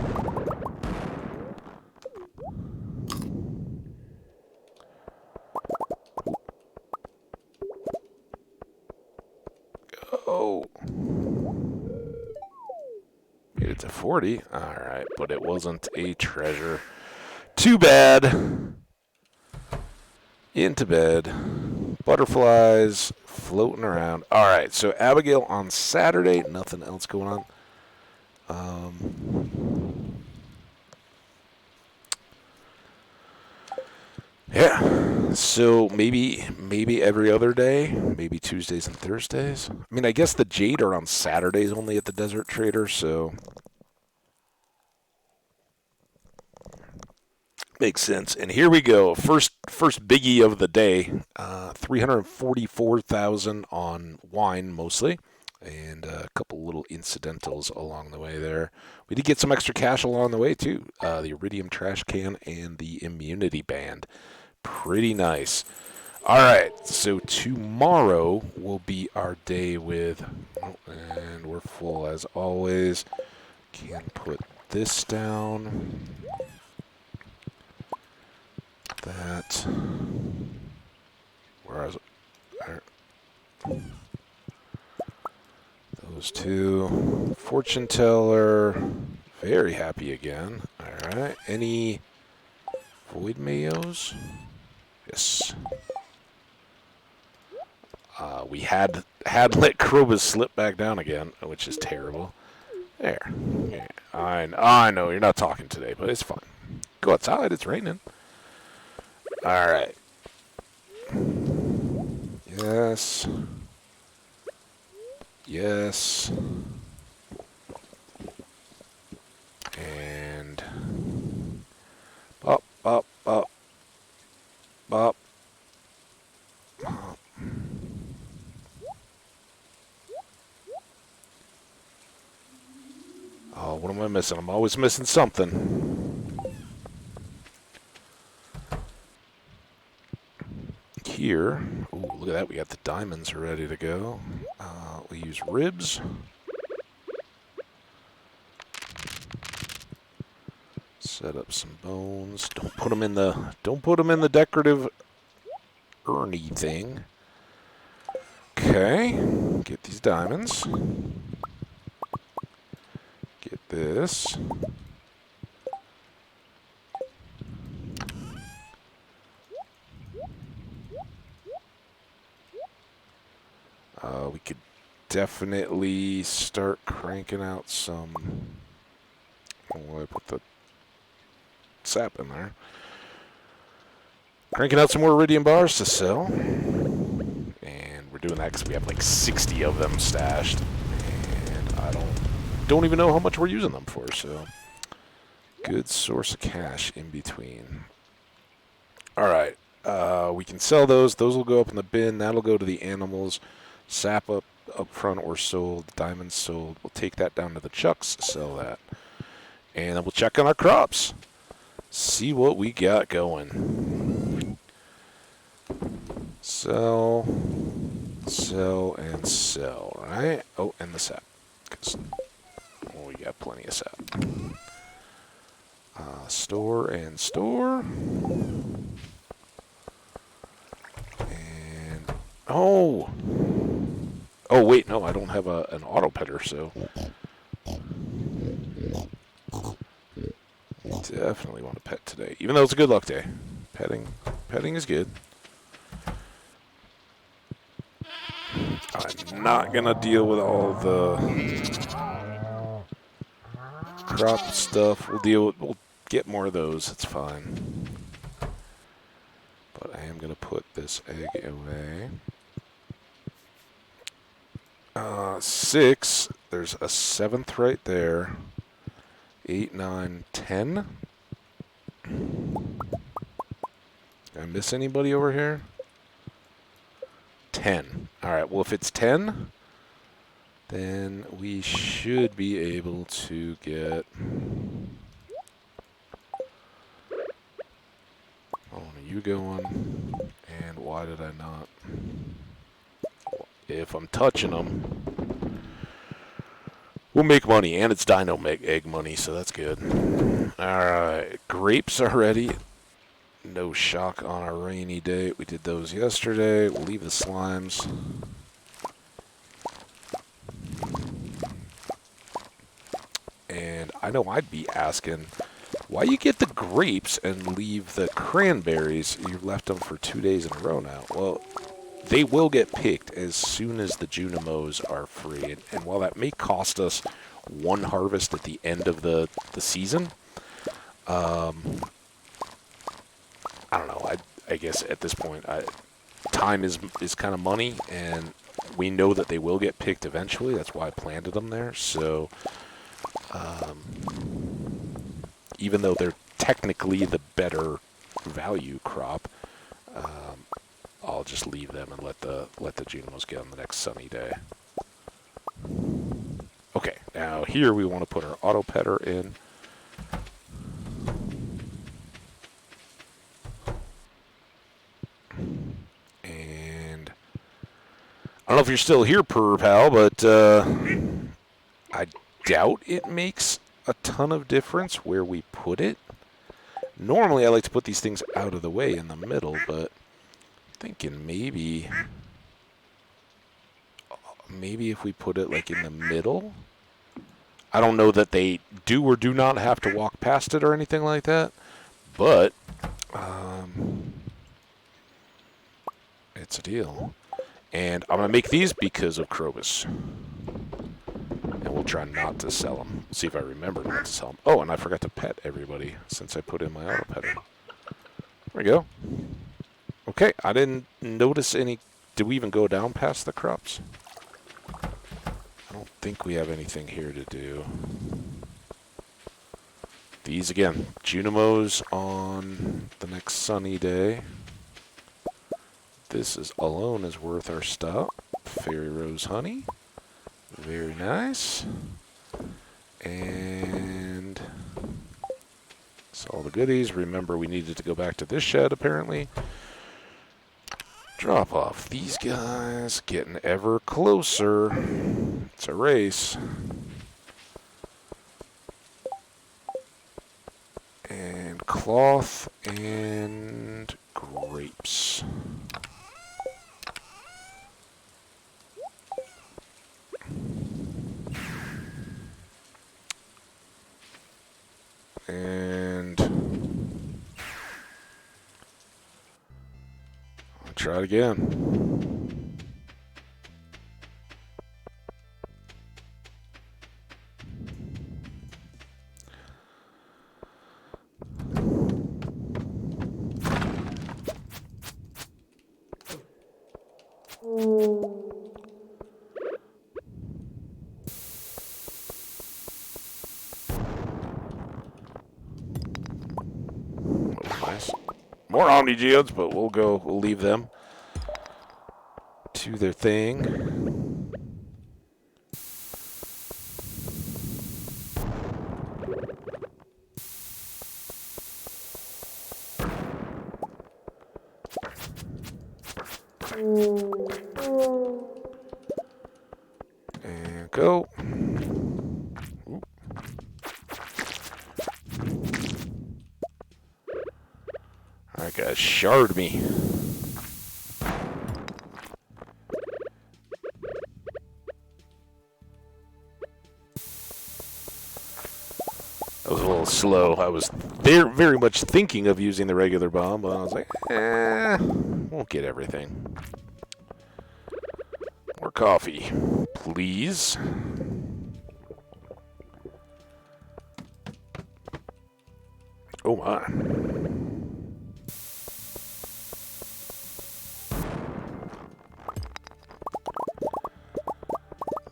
Go. Made it to 40. Alright, but it wasn't a treasure. Too bad. Into bed. Butterflies floating around. Alright, so Abigail on Saturday. Nothing else going on. Yeah, so maybe every other day, maybe Tuesdays and Thursdays. I mean, I guess the Jade are on Saturdays only at the Desert Trader, so makes sense. And here we go, first biggie of the day, 344,000 on wine mostly, and a couple little incidentals along the way there. We did get some extra cash along the way too. The Iridium trash can and the immunity band. Pretty nice. All right, so tomorrow will be our day with, and we're full as always. Can put this down. That. Where is it? There. Those two. Fortune teller. Very happy again. All right. Any void mayos? Yes. We had let Krobus slip back down again, which is terrible. There. Yeah, I know you're not talking today, but it's fine. Go outside. It's raining. All right. Yes. Yes. And up. Oh, what am I missing? I'm always missing something. Here, ooh, look at that. We got the diamonds ready to go. We use ribs. Set up some bones. Don't put them in the decorative urny thing. Okay, get these diamonds. Get this. We could definitely start cranking out some. Oh, I put the sap in there. Cranking out some more iridium bars to sell. And we're doing that because we have like 60 of them stashed. And I don't even know how much we're using them for, so good source of cash in between. Alright, we can sell those. Those will go up in the bin. That'll go to the animals. Sap up front or sold. Diamonds sold. We'll take that down to the Chucks, sell that. And then we'll check on our crops. See what we got going. Sell, and sell, right? Oh, and the sap. Because we got plenty of sap. Store and store. And, oh! Oh, wait, no, I don't have an auto petter, so definitely want to pet today, even though it's a good luck day. Petting is good. I'm not gonna deal with all the crop stuff. We'll get more of those. It's fine. But I am gonna put this egg away. 6. There's a 7th right there. 8, 9, 10. Did I miss anybody over here? 10. Alright, well if it's 10, then we should be able to get... Oh, you going? And why did I not? If I'm touching them, we'll make money, and it's dino egg money, so that's good. Alright, grapes are ready. No shock on a rainy day. We did those yesterday. We'll leave the slimes. And I know I'd be asking, why you get the grapes and leave the cranberries? You've left them for 2 days in a row now. Well, they will get picked as soon as the Junimos are free. And while that may cost us one harvest at the end of the season, I don't know. I guess at this point, time is kind of money, and we know that they will get picked eventually. That's why I planted them there. So, even though they're technically the better value crop, I'll just leave them and let the Junimos get on the next sunny day. Okay, now here we want to put our auto petter in. And I don't know if you're still here, pal, but I doubt it makes a ton of difference where we put it. Normally I like to put these things out of the way in the middle, but I'm thinking maybe if we put it like in the middle. I don't know that they do or do not have to walk past it or anything like that, but it's a deal. And I'm going to make these because of Krobus. And we'll try not to sell them. See if I remember not to sell them. Oh, and I forgot to pet everybody since I put in my auto petter. There we go. Okay, I didn't notice any... Did we even go down past the crops? I don't think we have anything here to do. These again, Junimos on the next sunny day. This is alone is worth our stop. Fairy Rose Honey. Very nice. And all the goodies. Remember, we needed to go back to this shed, apparently. Drop off these guys. Getting ever closer. It's a race. And cloth and grapes. And I'll try it again. Nice. More Omni Geodes, but we'll leave them to their thing. And go. Oop. Alright guys, shard me. That was a little slow. I was very much thinking of using the regular bomb, but I was like, won't get everything. More coffee, please. Oh my.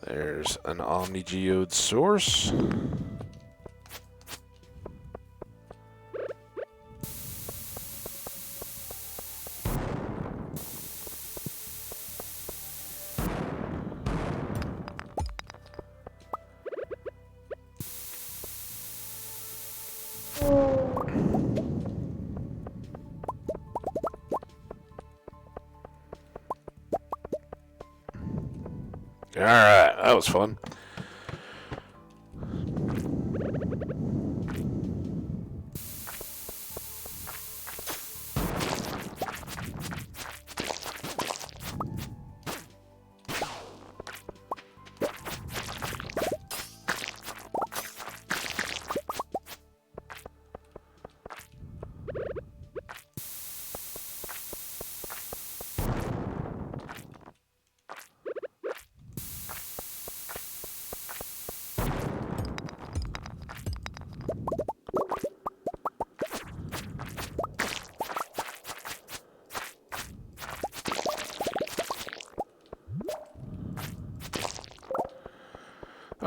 There's an Omni Geode source. Alright, that was fun.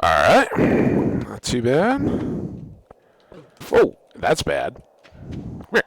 Alright, not too bad. Oh, that's bad. Where?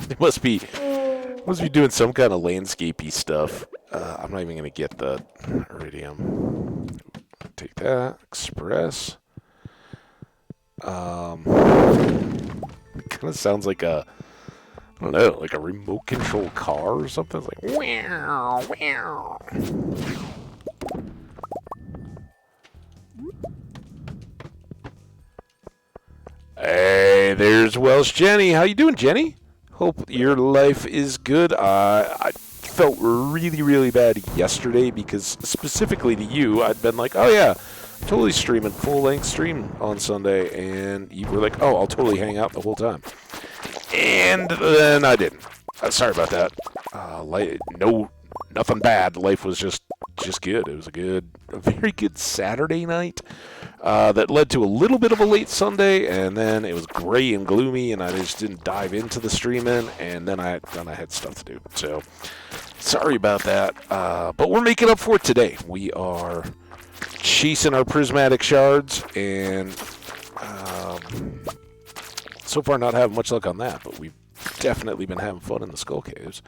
They must be doing some kind of landscapey stuff. I'm not even gonna get the iridium. Take that. Express. It kind of sounds like a, I don't know, like a remote control car or something. It's like wow, wow. Hey, there's Welsh Jenny. How you doing, Jenny? Hope your life is good. I felt really bad yesterday because specifically to you, I'd been like, oh yeah, totally streaming full-length stream on Sunday, and you were like, oh, I'll totally hang out the whole time. And then I didn't. Sorry about that. No, nothing bad. Life was just good. It was a very good Saturday night that led to a little bit of a late Sunday, and then it was gray and gloomy, and I just didn't dive into the streaming, and then I had stuff to do. So sorry about that, but we're making up for it today. We are chasing our prismatic shards, and so far not having much luck on that, but we've definitely been having fun in the skull caves.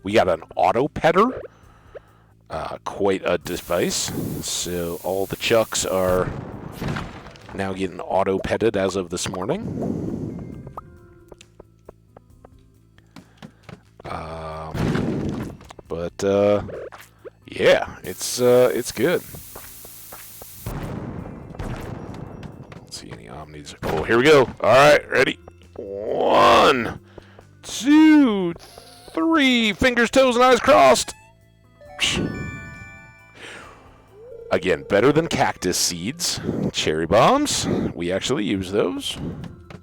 We got an auto petter, quite a device. So all the chucks are now getting auto petted as of this morning. Yeah, it's good. Let's see any omnis. Oh, here we go. All right, ready? 1, 2, 3. Fingers, toes, and eyes crossed. Again, better than cactus seeds. Cherry bombs. We actually use those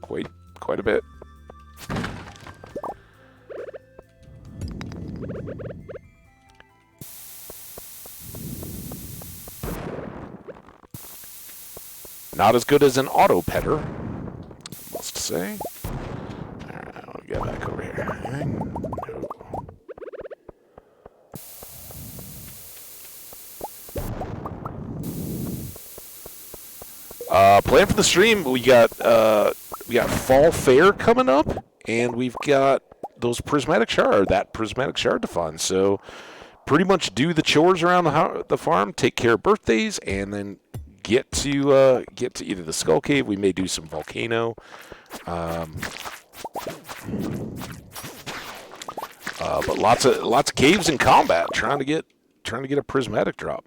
quite a bit. Not as good as an auto petter, must say. Alright, I'll get back over here. Plan for the stream. We got Fall Fair coming up, and we've got those prismatic shard to find. So pretty much do the chores around the farm, take care of birthdays, and then get to either the Skull Cave. We may do some volcano. But lots of caves in combat, trying to get a prismatic drop.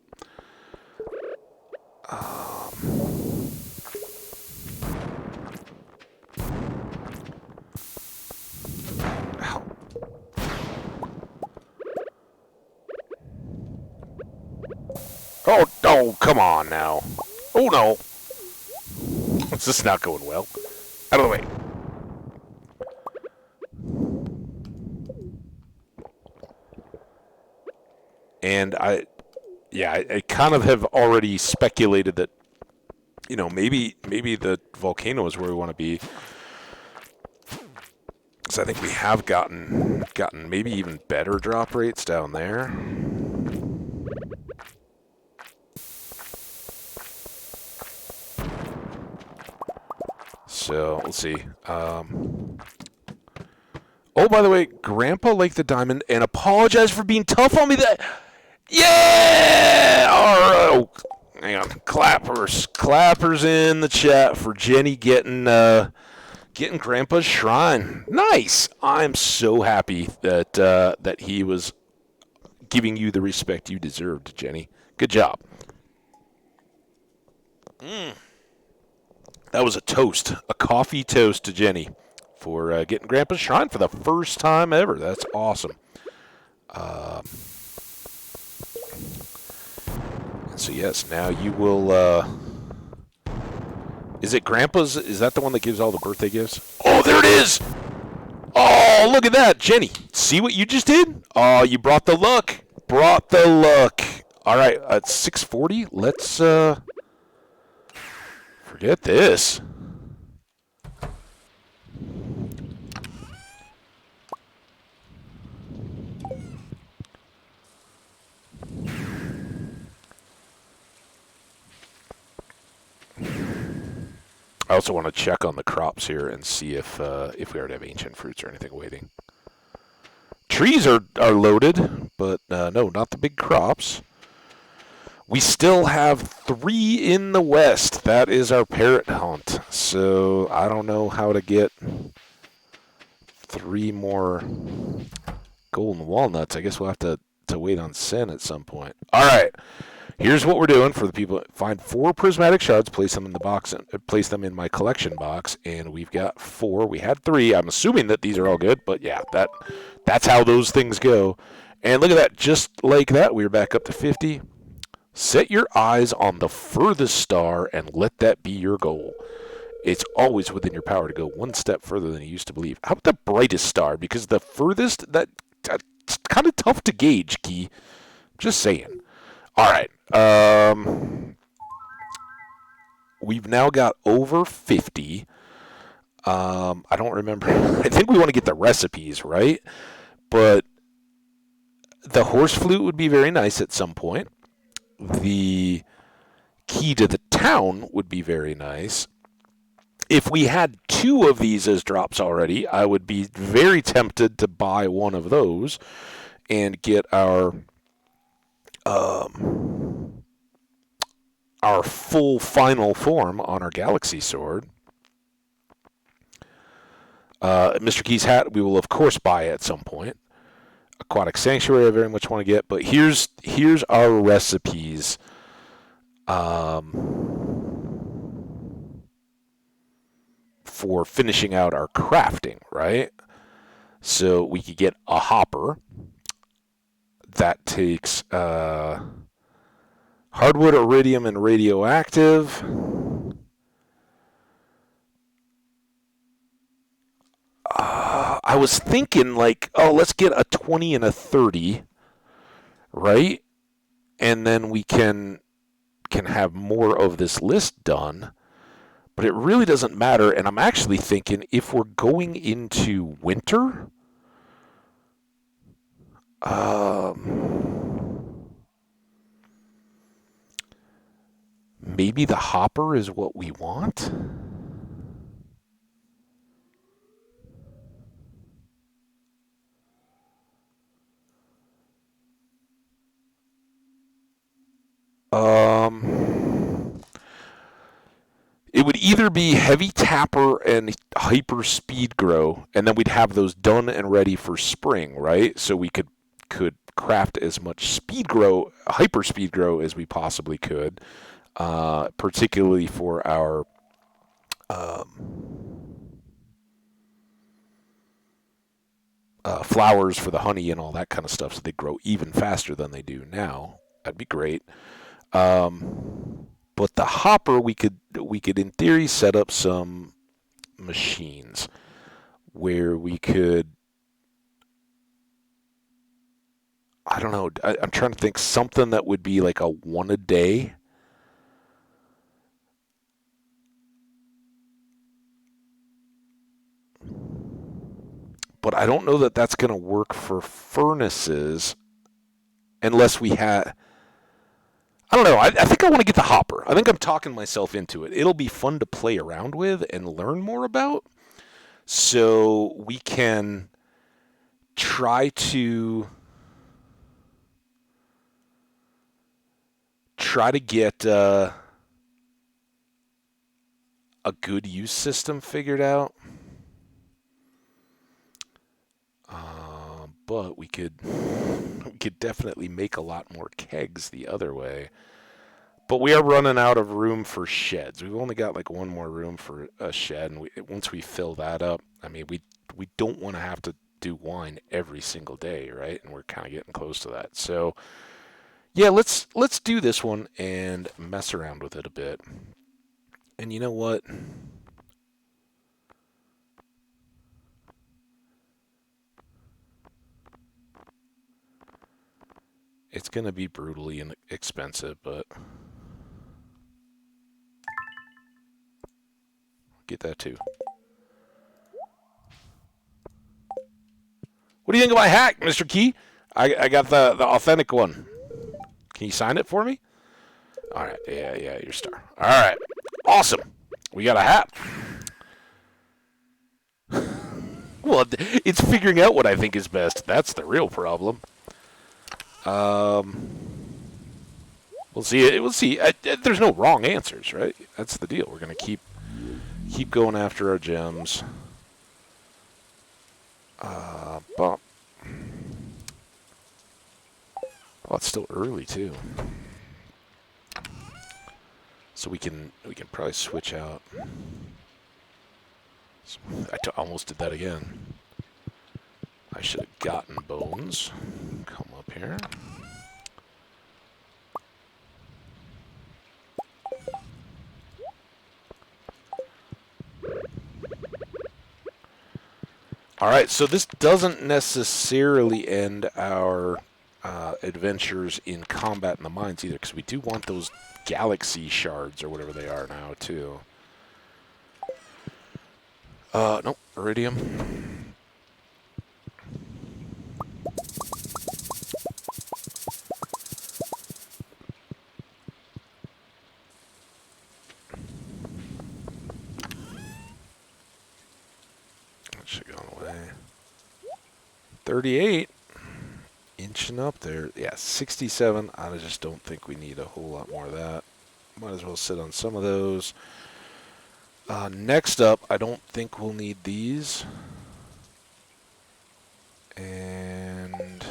Oh, come on now. Oh, no. This is not going well. Out of the way. And I kind of have already speculated that, maybe the volcano is where we want to be. Because I think we have gotten maybe even better drop rates down there. So, let's see. Oh, by the way, Grandpa liked the diamond and apologized for being tough on me. Yeah! All right. Oh, hang on. Clappers in the chat for Jenny getting Grandpa's shrine. Nice. I'm so happy that he was giving you the respect you deserved, Jenny. Good job. That was a toast, a coffee toast to Jenny for getting Grandpa's shrine for the first time ever. That's awesome. So yes, now you will. Is it Grandpa's? Is that the one that gives all the birthday gifts? Oh, there it is! Oh, look at that, Jenny. See what you just did? Oh, you brought the luck. All right, at 6:40, let's forget this. I also want to check on the crops here and see if we already have ancient fruits or anything waiting. Trees are loaded, but no, not the big crops. We still have 3 in the west. That is our parrot hunt. So I don't know how to get 3 more golden walnuts. I guess we'll have to wait on Sin at some point. All right. Here's what we're doing for the people. Find 4 prismatic shards, place them in the box, place them in my collection box, and we've got 4. We had 3. I'm assuming that these are all good, but yeah, that's how those things go. And look at that. Just like that, we're back up to 50. Set your eyes on the furthest star and let that be your goal. It's always within your power to go one step further than you used to believe. How about the brightest star? Because the furthest, that's kind of tough to gauge, Key. Just saying. All right. We've now got over 50. I don't remember. I think we want to get the recipes, right? But the horse flute would be very nice at some point. The key to the town would be very nice. If we had 2 of these as drops already, I would be very tempted to buy one of those and get our full final form on our Galaxy Sword. Mr. Key's hat, we will of course buy at some point. Aquatic Sanctuary, I very much want to get, but here's our recipes. For finishing out our crafting, right? So we could get a hopper. That takes hardwood, iridium, and radioactive. I was thinking like, oh, let's get a 20 and a 30, right? And then we can have more of this list done. But it really doesn't matter, and I'm actually thinking if we're going into winter, maybe the hopper is what we want. It would either be heavy tapper and hyper speed grow, and then we'd have those done and ready for spring, right? So we could craft as much speed grow, hyper speed grow as we possibly could, particularly for our flowers for the honey and all that kind of stuff, so they grow even faster than they do now. That'd be great. But the hopper, we could in theory set up some machines where we could, I don't know, I'm trying to think something that would be like a 1 a day. But I don't know that that's going to work for furnaces unless we had, I don't know. I think I want to get the hopper. I think I'm talking myself into it. It'll be fun to play around with and learn more about. So we can try to get a good use system figured out. But we could definitely make a lot more kegs the other way. But we are running out of room for sheds. We've only got like one more room for a shed, and once we fill that up, I mean, we don't want to have to do wine every single day, right? And we're kind of getting close to that. So, yeah, let's do this one and mess around with it a bit. And you know what? It's going to be brutally expensive, but get that too. What do you think of my hack, Mr. Key? I got the authentic one. Can you sign it for me? All right. Yeah, your star. All right. Awesome. We got a hat. Well, it's figuring out what I think is best. That's the real problem. We'll see. We'll see. There's no wrong answers, right? That's the deal. We're gonna keep going after our gems. But oh, it's still early too, so we can probably switch out. I almost did that again. I should have gotten bones. Come up here. All right, so this doesn't necessarily end our adventures in combat in the mines either, because we do want those galaxy shards or whatever they are now, too. Nope, iridium. That should go away. 38. Inching up there. Yeah, 67. I just don't think we need a whole lot more of that. Might as well sit on some of those. Next up, I don't think we'll need these. And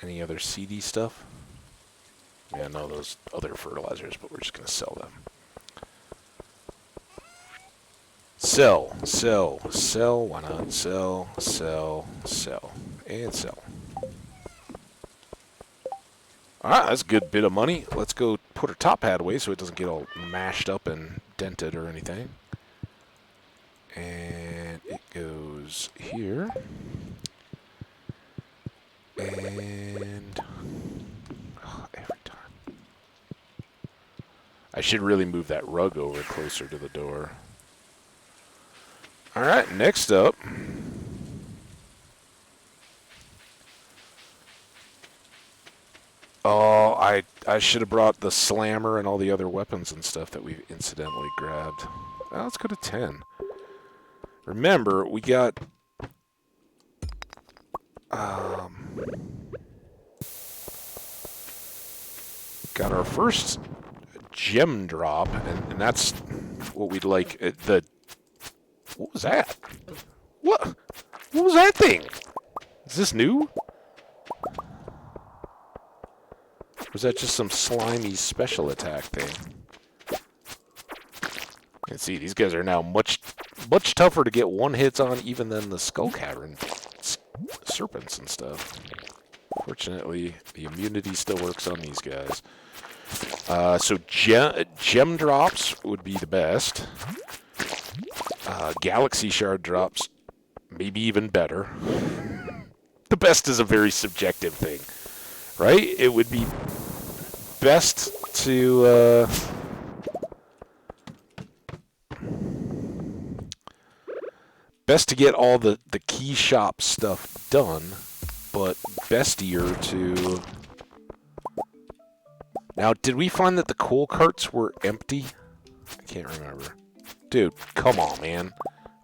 any other seedy stuff? Yeah, no, those other fertilizers, but we're just going to sell them. Sell, sell, sell, why not? Sell, sell, sell, and sell. Alright, that's a good bit of money. Let's go put our top hat away so it doesn't get all mashed up and dented or anything. And it goes here. And every time. I should really move that rug over closer to the door. Alright, next up. Oh, I should have brought the slammer and all the other weapons and stuff that we incidentally grabbed. Well, let's go to 10. Remember, we got... got our first gem drop, and that's what we'd like. What was that? What was that thing? Is this new? Or is that just some slimy special attack thing? You can see these guys are now much tougher to get one hits on even than the Skull Cavern serpents and stuff. Fortunately, the immunity still works on these guys. So gem drops would be the best. Galaxy shard drops, maybe even better. The best is a very subjective thing, right? It would be best to get all the key shop stuff done, but bestier to... Now, did we find that the coal carts were empty? I can't remember. Dude, come on, man.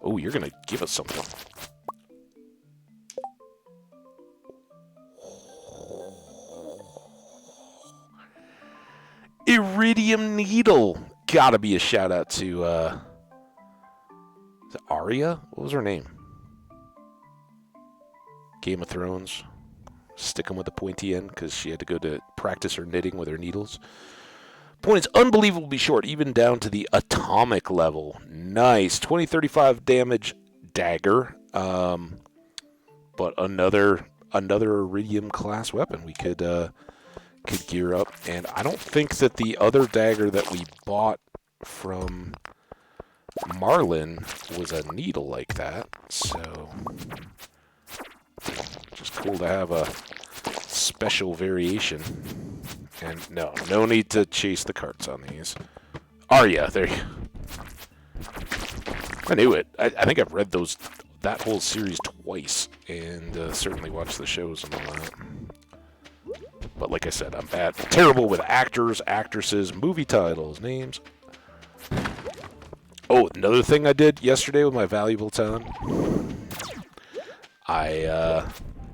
Oh, you're going to give us something. Iridium needle. Gotta be a shout out to, is it Arya? What was her name? Game of Thrones. Stick them with the pointy end because she had to go to practice her knitting with her needles. Point is unbelievably short, even down to the atomic level. Nice. 2035 damage dagger. But another iridium class weapon we could gear up. And I don't think that the other dagger that we bought from Marlin was a needle like that. So just cool to have a special variation. And no need to chase the carts on these. Arya, there you go. I knew it. I think I've read that whole series twice, and certainly watched the shows and all that. But like I said, I'm terrible with actors, actresses, movie titles, names. Oh, another thing I did yesterday with my valuable time.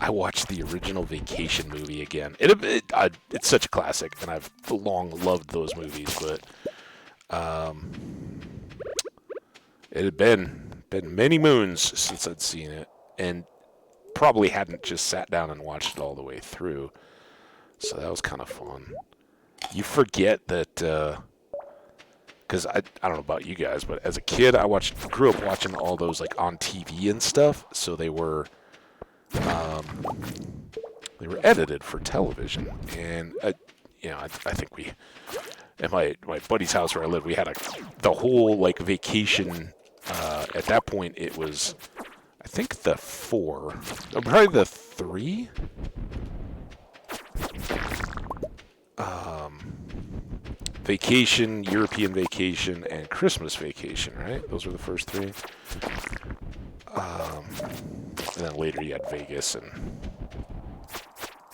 I watched the original Vacation movie again. It's such a classic, and I've long loved those movies, but it had been many moons since I'd seen it, and probably hadn't just sat down and watched it all the way through. So that was kind of fun. You forget that, because I don't know about you guys, but as a kid, grew up watching all those like on TV and stuff, so they were edited for television, and I think at my buddy's house where I lived, we had the whole like vacation. At that point, it was I think the four, or probably the three. Vacation, European vacation, and Christmas vacation, right? Those were the first three. And then later you had Vegas, and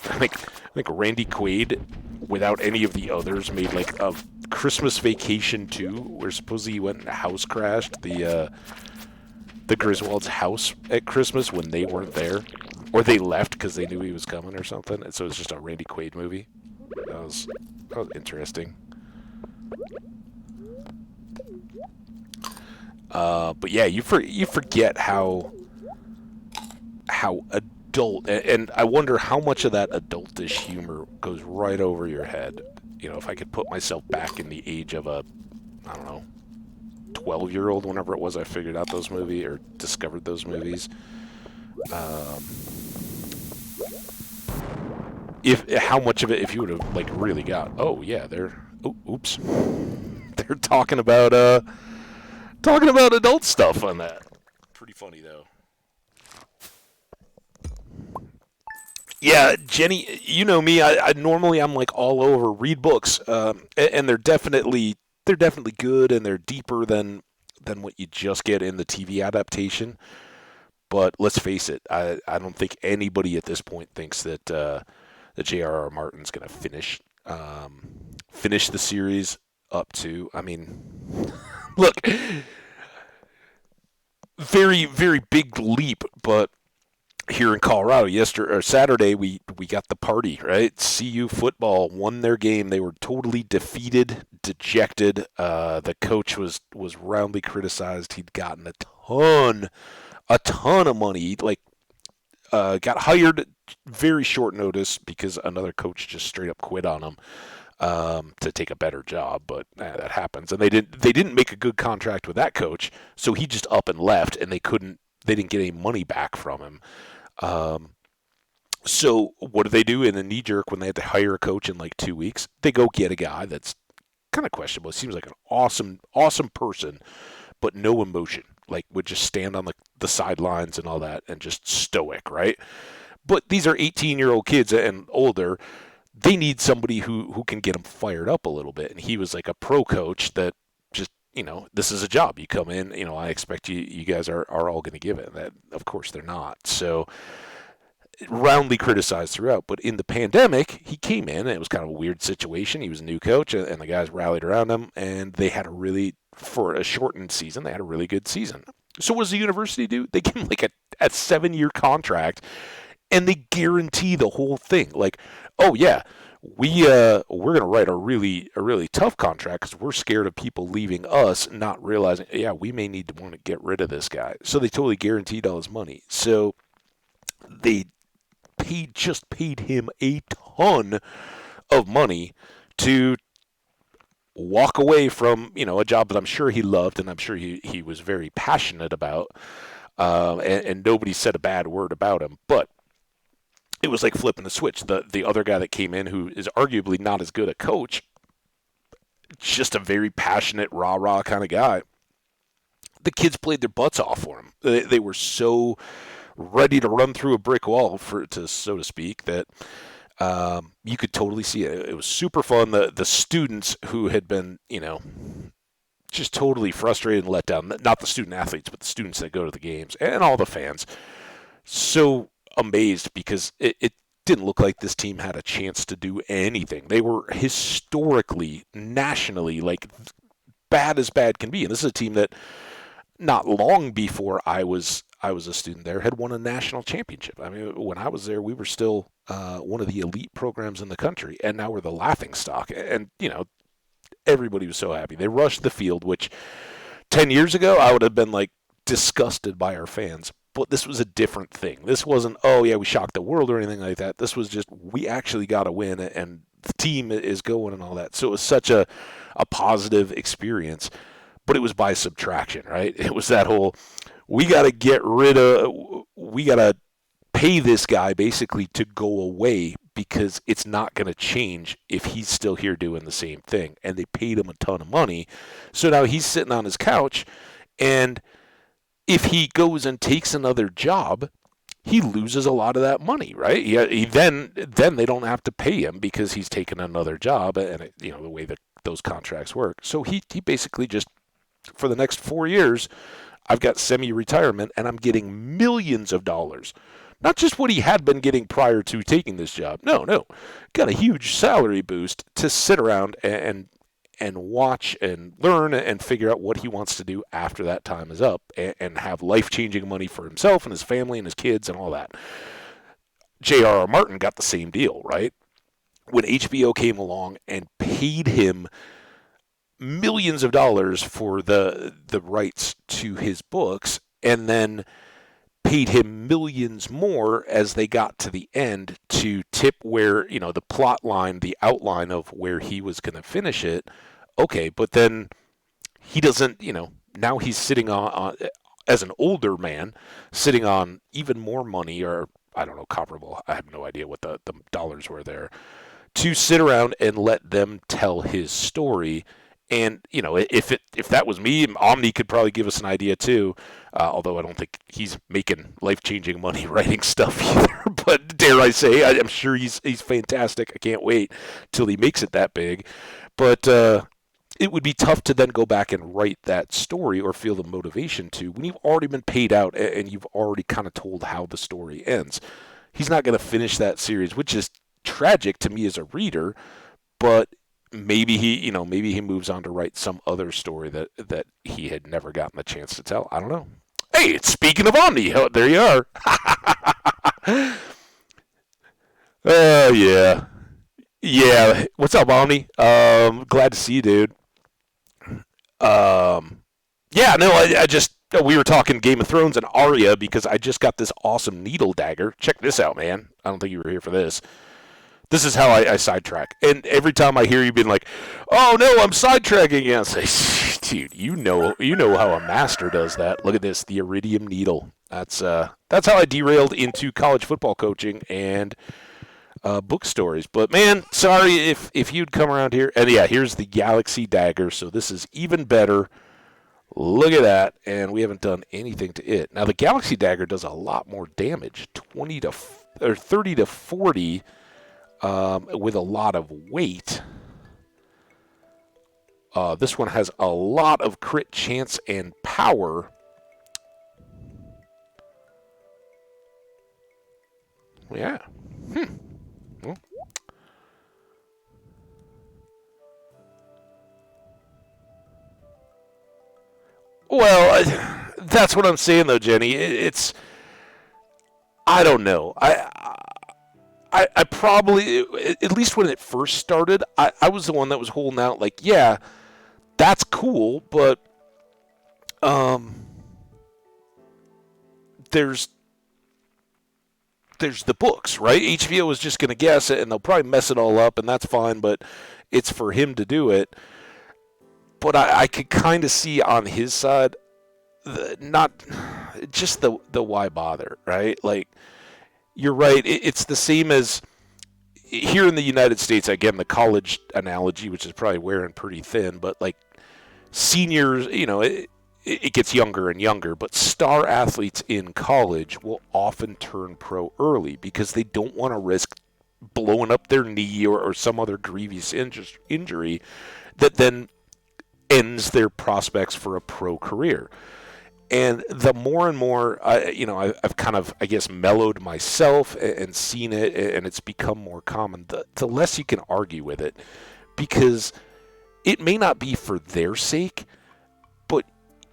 I think Randy Quaid, without any of the others, made like a Christmas Vacation 2, where supposedly he went and house crashed the Griswolds' house at Christmas when they weren't there, or they left because they knew he was coming or something. And so it was just a Randy Quaid movie. That was interesting. But yeah, you forget how adult, and I wonder how much of that adultish humor goes right over your head. You know, if I could put myself back in the age of a, I don't know, 12-year-old, whenever it was I figured out those movies or discovered those movies. If how much of it, if you would have like really got, oh yeah, oops, they're talking about adult stuff on that. Pretty funny though. Yeah, Jenny, you know me. I normally I'm like all over read books, and they're definitely good, and they're deeper than what you just get in the TV adaptation. But let's face it, I don't think anybody at this point thinks that J.R.R. Martin's going to finish the series up to. I mean, look, very very big leap, but here in Colorado yesterday or Saturday we got the party, right? CU football won their game. They were totally defeated, dejected. The coach was roundly criticized. He'd gotten a ton of money. Like got hired very short notice because another coach just straight up quit on him to take a better job. But that happens, and they didn't make a good contract with that coach, so he just up and left, and they didn't get any money back from him. So what do they do in a knee jerk when they had to hire a coach in like 2 weeks? They go get a guy that's kind of questionable. It seems like an awesome person, but no emotion. Like would just stand on the sidelines and all that and just stoic, right? But these are 18-year-old kids and older. They need somebody who can get them fired up a little bit. And he was like a pro coach that just, this is a job. You come in, I expect you guys are all going to give it. That, of course, they're not. So roundly criticized throughout. But in the pandemic, he came in, and it was kind of a weird situation. He was a new coach, and the guys rallied around him, and they had for a shortened season, they had a really good season. So what does the university do? They give him like a 7-year contract, and they guarantee the whole thing. Like, oh yeah, we're gonna write a really tough contract because we're scared of people leaving us, not realizing, yeah, we may need to want to get rid of this guy. So they totally guaranteed all his money. So they paid him a ton of money to walk away from a job that I'm sure he loved and I'm sure he was very passionate about, and nobody said a bad word about him. But it was like flipping the switch. The other guy that came in, who is arguably not as good a coach, just a very passionate, rah-rah kind of guy. The kids played their butts off for him. They were so ready to run through a brick wall, so to speak, that you could totally see it. It was super fun. The students who had been, just totally frustrated and let down, not the student athletes, but the students that go to the games and all the fans, so amazed because it didn't look like this team had a chance to do anything. They were historically, nationally, like bad as bad can be. And this is a team that not long before I was a student there had won a national championship. I mean, when I was there, we were still one of the elite programs in the country, and now we're the laughing stock. And, everybody was so happy. They rushed the field, which 10 years ago, I would have been like disgusted by our fans. But this was a different thing. This wasn't, oh yeah, we shocked the world or anything like that. This was just, we actually got to win, and the team is going and all that. So it was such a positive experience, but it was by subtraction, right? It was that whole, we got to pay this guy basically to go away because it's not going to change if he's still here doing the same thing. And they paid him a ton of money. So now he's sitting on his couch, and if he goes and takes another job, he loses a lot of that money, right? He then they don't have to pay him because he's taken another job, and the way that those contracts work. So he basically just, for the next 4 years, I've got semi-retirement, and I'm getting millions of dollars. Not just what he had been getting prior to taking this job. No. Got a huge salary boost to sit around and watch and learn and figure out what he wants to do after that time is up, and have life-changing money for himself and his family and his kids and all that. J.R.R. Martin got the same deal, right? When HBO came along and paid him millions of dollars for the rights to his books, and then paid him millions more as they got to the end to tip where, the plot line, the outline of where he was going to finish it. Okay, but then he doesn't, now he's sitting on, as an older man, sitting on even more money, or I don't know, comparable. I have no idea what the dollars were there, to sit around and let them tell his story. And, if that was me, Omni could probably give us an idea too, although I don't think he's making life-changing money writing stuff either. But dare I say, I'm sure he's fantastic. I can't wait till he makes it that big. But it would be tough to then go back and write that story or feel the motivation to, when you've already been paid out and you've already kind of told how the story ends. He's not going to finish that series, which is tragic to me as a reader, but maybe he moves on to write some other story that he had never gotten the chance to tell. I don't know. Hey, speaking of Omni, there you are. Oh, yeah. Yeah. What's up, Omni? Glad to see you, dude. Yeah, no, I just, we were talking Game of Thrones and Arya because I just got this awesome needle dagger. Check this out, man. I don't think you were here for this. This is how I sidetrack. And every time I hear you being like, "Oh no, I'm sidetracking," I say, "Dude, you know how a master does that. Look at this, the iridium needle. That's how I derailed into college football coaching and book stories. But man, sorry if you'd come around here. And yeah, here's the Galaxy Dagger. So this is even better. Look at that, and we haven't done anything to it. Now the Galaxy Dagger does a lot more damage, 30 to 40. With a lot of weight. This one has a lot of crit chance and power. Yeah. Well, that's what I'm saying, though, Jenny. It's, I don't know. I probably, at least when it first started, I was the one that was holding out, like, yeah, that's cool, but there's the books, right? HBO is just going to guess it, and they'll probably mess it all up, and that's fine, but it's for him to do it. But I could kind of see on his side, not just the why bother, right? Like, you're right. It's the same as here in the United States, again, the college analogy, which is probably wearing pretty thin, but like seniors, it gets younger and younger, but star athletes in college will often turn pro early because they don't want to risk blowing up their knee or some other grievous injury that then ends their prospects for a pro career. And the more and more, I've kind of, I guess, mellowed myself and seen it, and it's become more common, the less you can argue with it. Because it may not be for their sake, but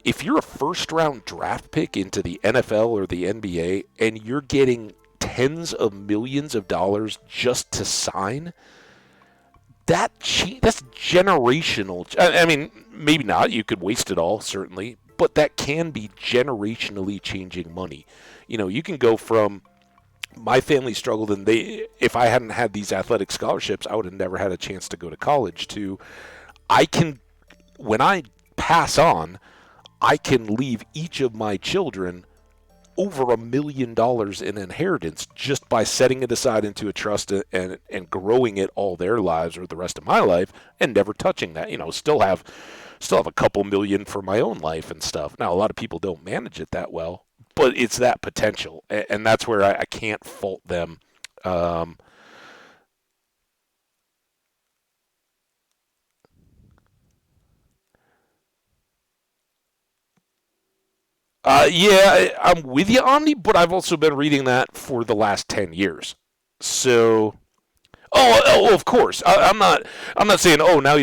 if you're a first-round draft pick into the NFL or the NBA, and you're getting tens of millions of dollars just to sign, that's generational. I mean, maybe not. You could waste it all, certainly. But that can be generationally changing money. You can go from, my family struggled, and if I hadn't had these athletic scholarships, I would have never had a chance to go to college, to, when I pass on, I can leave each of my children over $1 million in inheritance just by setting it aside into a trust and growing it all their lives or the rest of my life and never touching that. Still have a couple million for my own life and stuff. Now, a lot of people don't manage it that well, but it's that potential, and that's where I can't fault them. Yeah, I'm with you, Omni, but I've also been reading that for the last 10 years. So, of course. I'm not saying, oh, now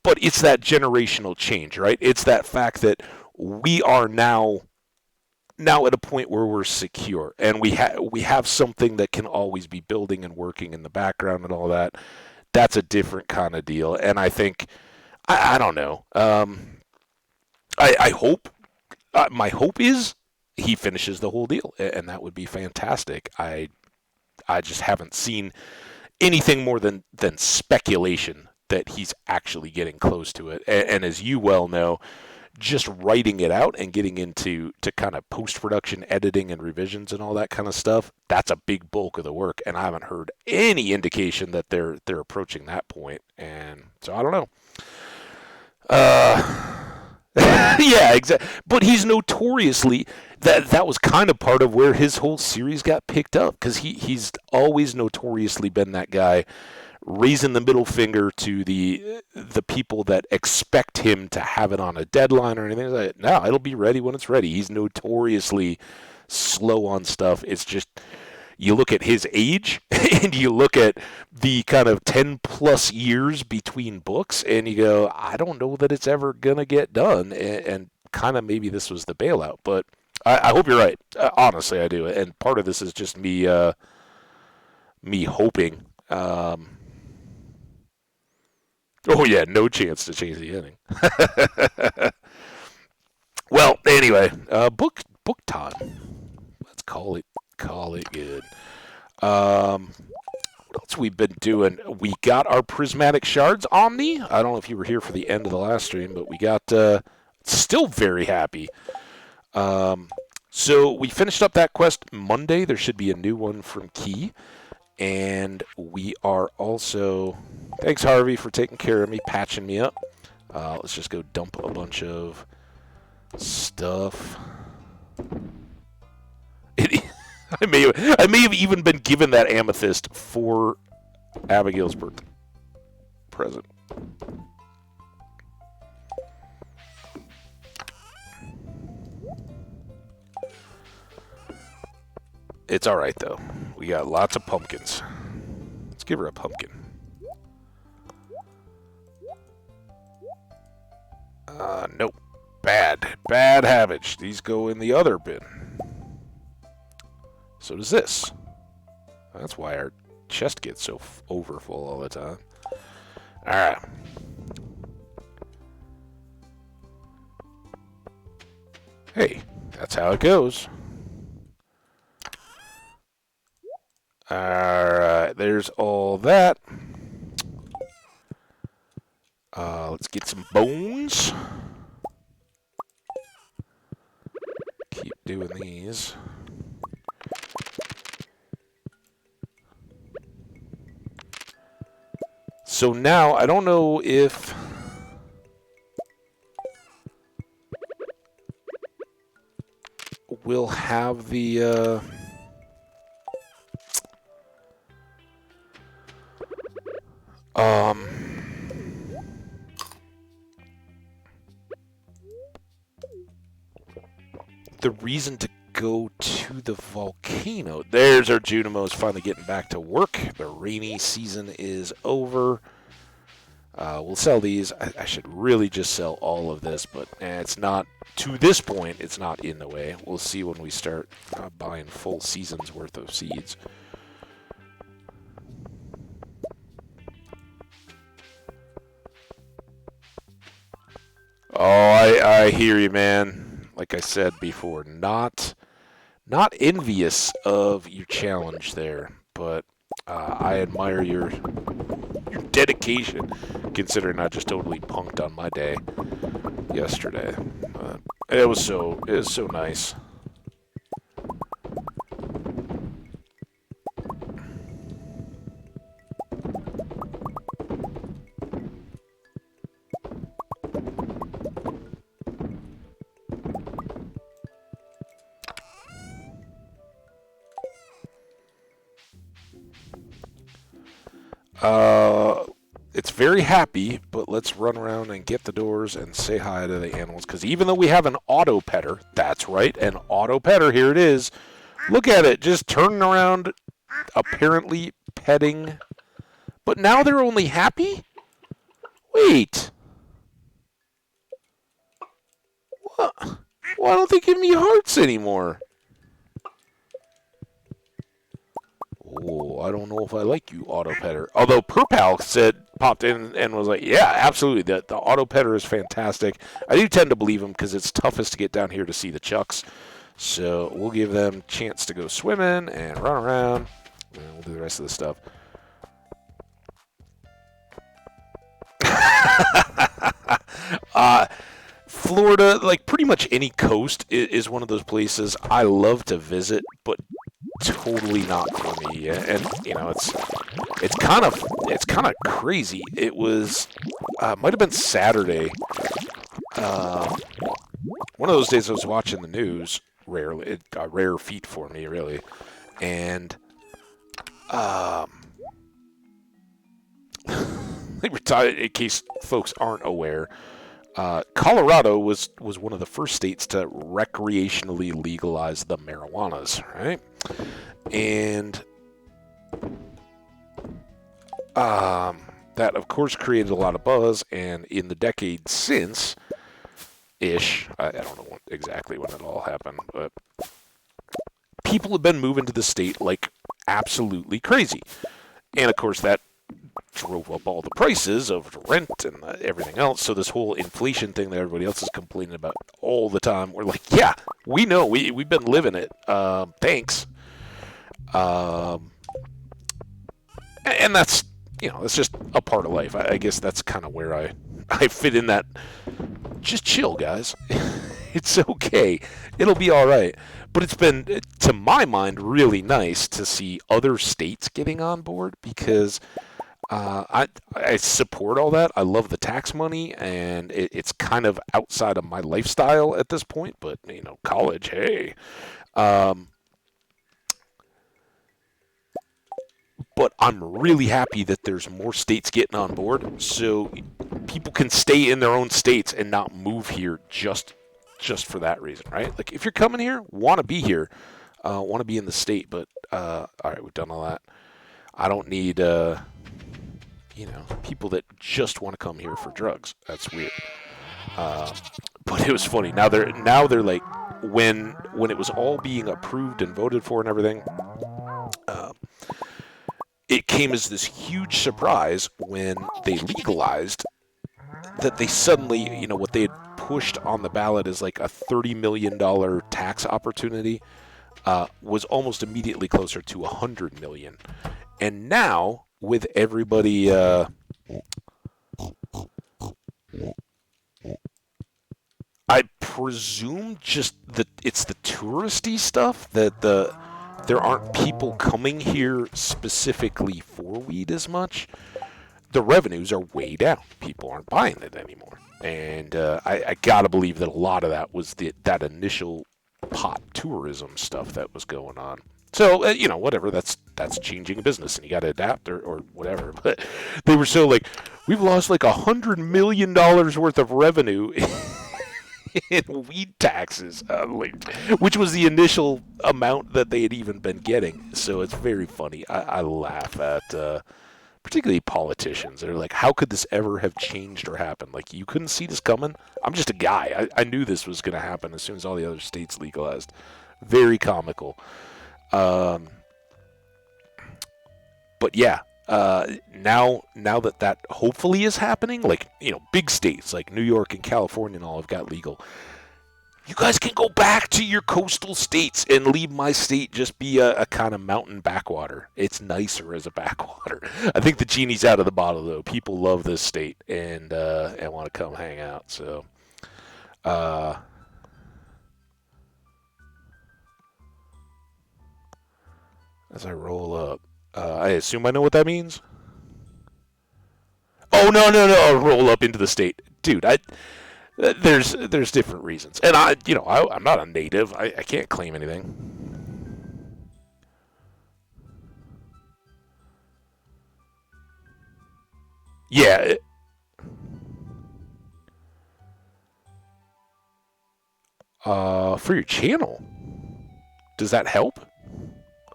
but it's that generational change, right? It's that fact that we are now at a point where we're secure and we have something that can always be building and working in the background and all that. That's a different kind of deal. And I think I don't know. I hope my hope is he finishes the whole deal, and that would be fantastic. I just haven't seen anything more than speculation that he's actually getting close to it. And as you well know, just writing it out and getting into to kind of post-production editing and revisions and all that kind of stuff, that's a big bulk of the work, and I haven't heard any indication that they're approaching that point. And so I don't know. uh yeah, exactly. But he's notoriously that was kind of part of where his whole series got picked up, because he's always notoriously been that guy raising the middle finger to the people that expect him to have it on a deadline or anything. Like, no, it'll be ready when it's ready. He's notoriously slow on stuff. It's just you look at his age and you look at the kind of 10 plus years between books and you go, I don't know that it's ever going to get done. And kind of maybe this was the bailout. But I hope you're right. Honestly, I do. And part of this is just me hoping. Oh yeah, no chance to change the ending. Well, anyway, book time. Let's call it good. What else we've been doing? We got our prismatic shards, Omni. I don't know if you were here for the end of the last stream, but we got still very happy. So we finished up that quest Monday. There should be a new one from Key. And we are also... Thanks, Harvey, for taking care of me, patching me up. Let's just go dump a bunch of stuff. I may have even been given that amethyst for Abigail's birthday present. It's all right, though. We got lots of pumpkins. Let's give her a pumpkin. Nope. Bad habits. These go in the other bin. So does this. That's why our chest gets so overfull all the time. Alright. Hey, that's how it goes. Alright, there's all that. Let's get some bones. Keep doing these. So now, I don't know if... we'll have the... the reason to go to the volcano. There's our Junimos finally getting back to work. The rainy season is over. We'll sell these. I should really just sell all of this, but it's not, to this point, it's not in the way. We'll see when we start buying full season's worth of seeds. Oh, I hear you, man. Like I said before, not envious of your challenge there, but I admire your dedication, considering I just totally punked on my day yesterday. It was so nice. It's very happy, but let's run around and get the doors and say hi to the animals. Because even though we have an auto petter, that's right, an auto petter, here it is. Look at it, just turning around, apparently petting. But now they're only happy? Wait. What? Why don't they give me hearts anymore? Oh, I don't know if I like you, auto petter. Although Perpal popped in and was like, yeah, absolutely, the auto petter is fantastic. I do tend to believe him because it's toughest to get down here to see the chucks. So we'll give them a chance to go swimming and run around. And we'll do the rest of the stuff. Florida, like pretty much any coast, is one of those places I love to visit, but totally not for me. And you know, it's kind of crazy. It was might have been Saturday. One of those days I was watching the news. Rarely, a rare feat for me, really. And in case folks aren't aware, Colorado was one of the first states to recreationally legalize the marijuanas, right? And that, of course, created a lot of buzz. And in the decade since, I don't know exactly when it all happened, but people have been moving to the state like absolutely crazy. And, of course, that drove up all the prices of rent and everything else. So this whole inflation thing that everybody else is complaining about all the time, we're like, yeah, we know. We've been living it. Thanks. And that's, that's just a part of life. I guess that's kind of where I fit in that. Just chill, guys. It's okay. It'll be all right. But it's been, to my mind, really nice to see other states getting on board because I support all that. I love the tax money, and it's kind of outside of my lifestyle at this point. But college, hey. But I'm really happy that there's more states getting on board, so people can stay in their own states and not move here just for that reason, right? Like if you're coming here, want to be here, want to be in the state. But all right, we've done all that. I don't need people that just want to come here for drugs. That's weird. But it was funny. Now they're like when it was all being approved and voted for and everything. It came as this huge surprise when they legalized that they suddenly, what they had pushed on the ballot as like a $30 million tax opportunity was almost immediately closer to $100 million. And now, with everybody, I presume just that it's the touristy stuff that there aren't people coming here specifically for weed as much. The revenues are way down. People aren't buying it anymore. And I gotta believe that a lot of that was that initial pot tourism stuff that was going on. So, whatever, that's changing business, and you gotta adapt or whatever. But they were so like, we've lost like $100 million worth of revenue in weed taxes, which was the initial amount that they had even been getting. So it's very funny. I laugh at particularly politicians that are like, how could this ever have changed or happened? Like, you couldn't see this coming? I'm just a guy. I knew this was going to happen as soon as all the other states legalized. Very comical. But yeah, now that hopefully is happening, like, big states like New York and California and all have got legal. You guys can go back to your coastal states and leave my state just be a kind of mountain backwater. It's nicer as a backwater. I think the genie's out of the bottle, though. People love this state and want to come hang out. So, as I roll up, I assume I know what that means. Oh no! I'll roll up into the state, dude. There's different reasons, and I'm not a native. I can't claim anything. Yeah. For your channel, does that help?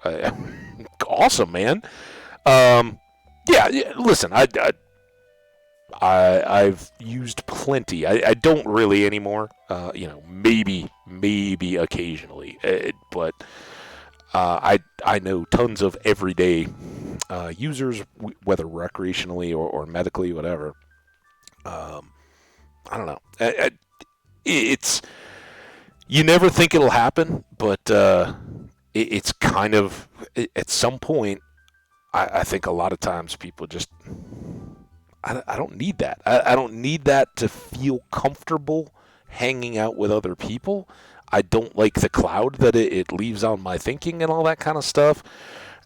Uh, awesome, man. Um, yeah. Listen, I've used plenty. I don't really anymore. Maybe occasionally, but I know tons of everyday users, whether recreationally or medically, whatever. Um, I don't know. It's you never think it'll happen, but it's kind of at some point. I think a lot of times people just I don't need that. I don't need that to feel comfortable hanging out with other people. I don't like the cloud that it leaves on my thinking and all that kind of stuff.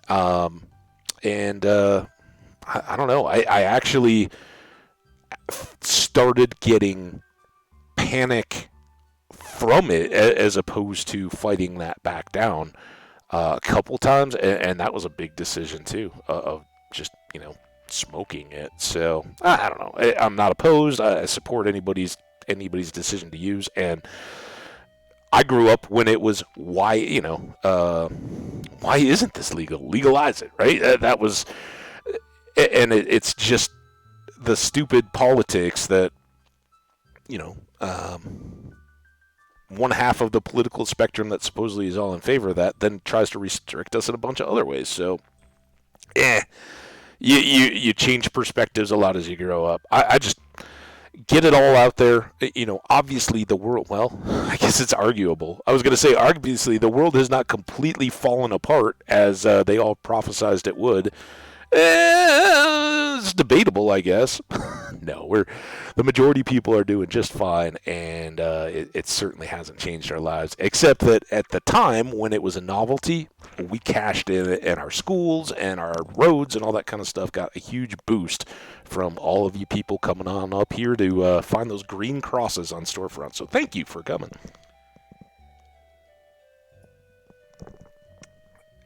Um, and I don't know. I actually started getting panic from it as opposed to fighting that back down a couple times, and that was a big decision too of just smoking it. So I don't know. I'm not opposed. I support anybody's decision to use, and I grew up when it was why isn't this legal? Legalize it, right? That was, and it's just the stupid politics that you know. One half of the political spectrum that supposedly is all in favor of that then tries to restrict us in a bunch of other ways. So, you change perspectives a lot as you grow up. I just get it all out there. Obviously the world. Well, I guess it's arguable. I was going to say, obviously the world has not completely fallen apart as they all prophesized it would. It's debatable, I guess. No, the majority of people are doing just fine, and it certainly hasn't changed our lives. Except that at the time when it was a novelty, we cashed in it, and our schools and our roads and all that kind of stuff got a huge boost from all of you people coming on up here to find those green crosses on storefronts. So thank you for coming.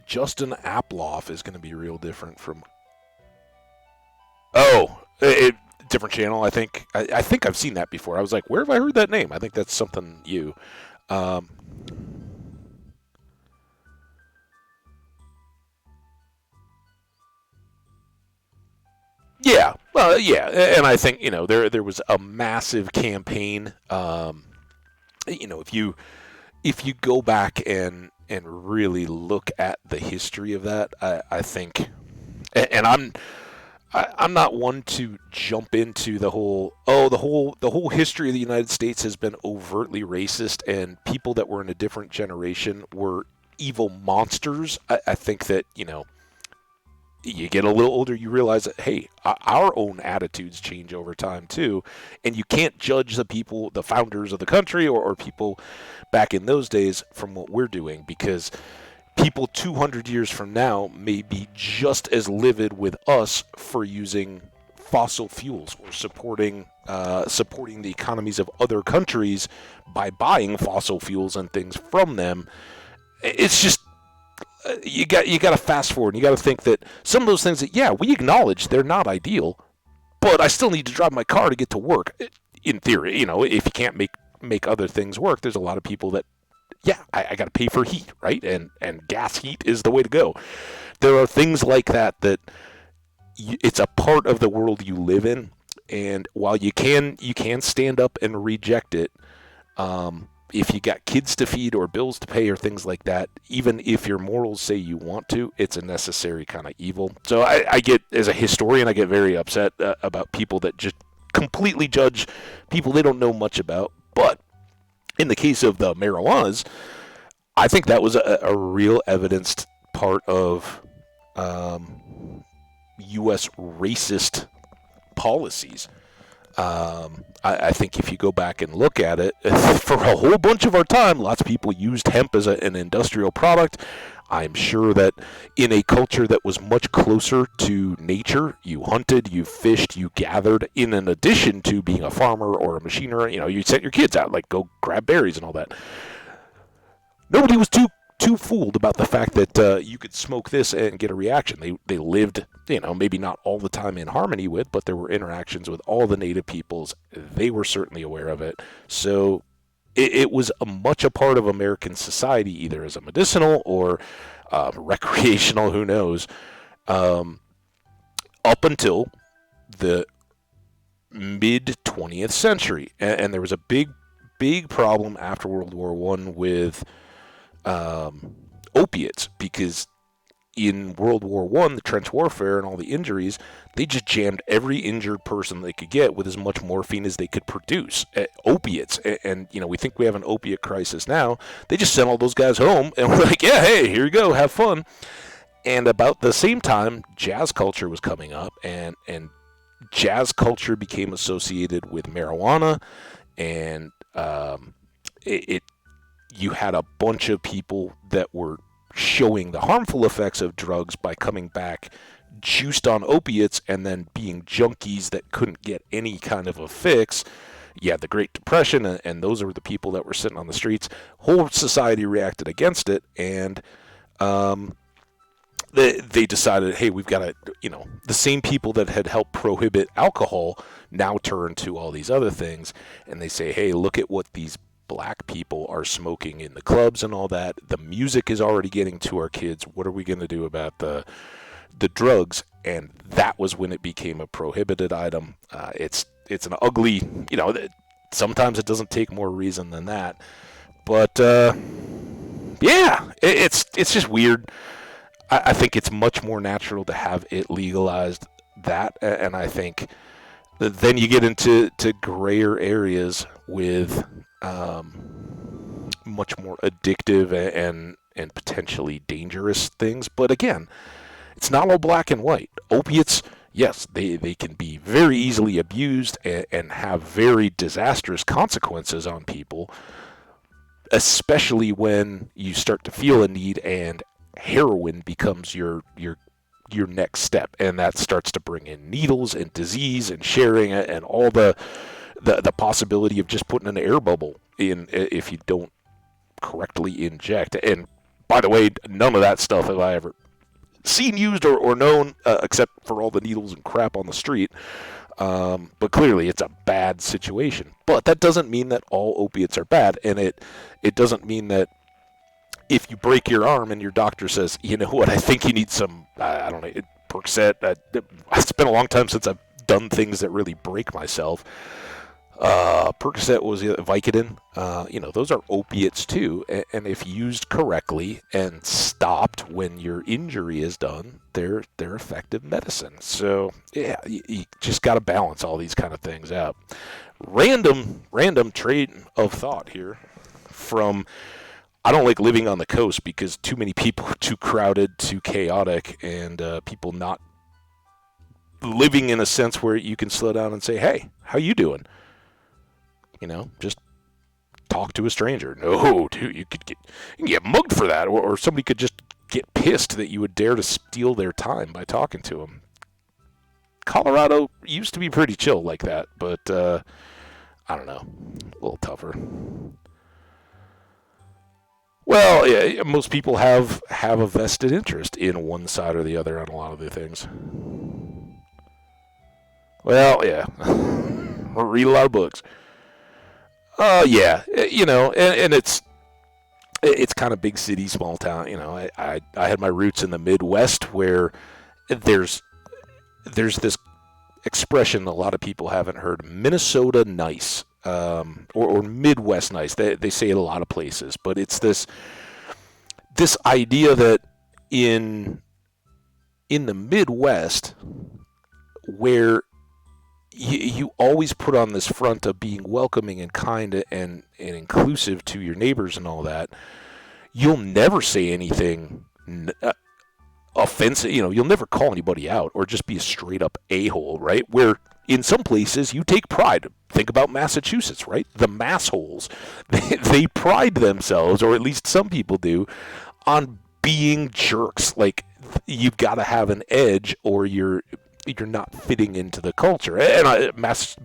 Justin Aploff is going to be real different from. Oh, different channel. I think I've seen that before. I was like, where have I heard that name? I think that's something you. Um, yeah, well, yeah, and I think there was a massive campaign. If you go back and really look at the history of that, I think, and I'm not one to jump into the whole history of the United States has been overtly racist, and people that were in a different generation were evil monsters. I think that you get a little older, you realize that hey, our own attitudes change over time too, and you can't judge the people, the founders of the country, or people back in those days from what we're doing, because people 200 years from now may be just as livid with us for using fossil fuels or supporting the economies of other countries by buying fossil fuels and things from them. It's just you got to fast forward, and you got to think that some of those things that we acknowledge they're not ideal, but I still need to drive my car to get to work. In theory, if you can't make other things work, there's a lot of people that I got to pay for heat, right? And gas heat is the way to go. There are things like that it's a part of the world you live in, and while you can stand up and reject it, if you got kids to feed or bills to pay or things like that, even if your morals say you want to, it's a necessary kind of evil. So I get, as a historian, I get very upset about people that just completely judge people they don't know much about. But in the case of the marijuanas, I think that was a real evidenced part of U.S. racist policies. I think if you go back and look at it, for a whole bunch of our time, lots of people used hemp as an industrial product. I'm sure that in a culture that was much closer to nature, you hunted, you fished, you gathered, in addition to being a farmer or a machiner. You sent your kids out, like go grab berries and all that. Nobody was too too fooled about the fact that you could smoke this and get a reaction. They lived, maybe not all the time in harmony with, but there were interactions with all the native peoples. They were certainly aware of it. So it was much a part of American society, either as a medicinal or recreational, who knows, up until the mid 20th century. And there was a big problem after World War I with opiates, because in World War I, the trench warfare and all the injuries, they just jammed every injured person they could get with as much morphine as they could produce. Opiates. And, we think we have an opiate crisis now. They just sent all those guys home, and we're like, yeah, hey, here you go, have fun. And about the same time, jazz culture was coming up, and jazz culture became associated with marijuana, and you had a bunch of people that were showing the harmful effects of drugs by coming back juiced on opiates and then being junkies that couldn't get any kind of a fix. You had the Great Depression, and those are the people that were sitting on the streets. Whole society reacted against it, and they decided, hey, we've got to, the same people that had helped prohibit alcohol now turn to all these other things, and they say, hey, look at what these black people are smoking in the clubs and all that. The music is already getting to our kids. What are we going to do about the drugs? And that was when it became a prohibited item. It's an ugly, sometimes it doesn't take more reason than that. But yeah, it's just weird. I think it's much more natural to have it legalized, that, and I think then you get into grayer areas with much more addictive and potentially dangerous things. But again, it's not all black and white. Opiates, yes, they can be very easily abused and have very disastrous consequences on people, especially when you start to feel a need and heroin becomes your next step, and that starts to bring in needles and disease and sharing and all the possibility of just putting an air bubble in if you don't correctly inject. And by the way, none of that stuff have I ever seen used or known, except for all the needles and crap on the street. But clearly it's a bad situation. But that doesn't mean that all opiates are bad, and it doesn't mean that if you break your arm and your doctor says, you know what, I think you need some, I don't know, Percocet. It's been a long time since I've done things that really break myself. Percocet was Vicodin. Those are opiates too. And if used correctly and stopped when your injury is done, they're effective medicine. So yeah, you just got to balance all these kind of things out. Random train of thought here from, I don't like living on the coast because too many people, too crowded, too chaotic, and people not living in a sense where you can slow down and say, hey, how you doing? Just talk to a stranger. No, dude, you can get mugged for that, or somebody could just get pissed that you would dare to steal their time by talking to them. Colorado used to be pretty chill like that, but I don't know, a little tougher. Well, yeah, most people have a vested interest in one side or the other on a lot of the things. Well, yeah, I read a lot of books. Yeah, and it's kind of big city, small town. I had my roots in the Midwest, where there's this expression a lot of people haven't heard, Minnesota nice. Or Midwest nice. They say it a lot of places, but it's this idea that in the Midwest, where you always put on this front of being welcoming and kind and inclusive to your neighbors and all that, you'll never say anything offensive. You'll never call anybody out or just be a straight up a-hole, right? Where in some places you take pride. Think about Massachusetts, right? The massholes. They pride themselves, or at least some people do, on being jerks. Like, you've got to have an edge, or you're you're not fitting into the culture. And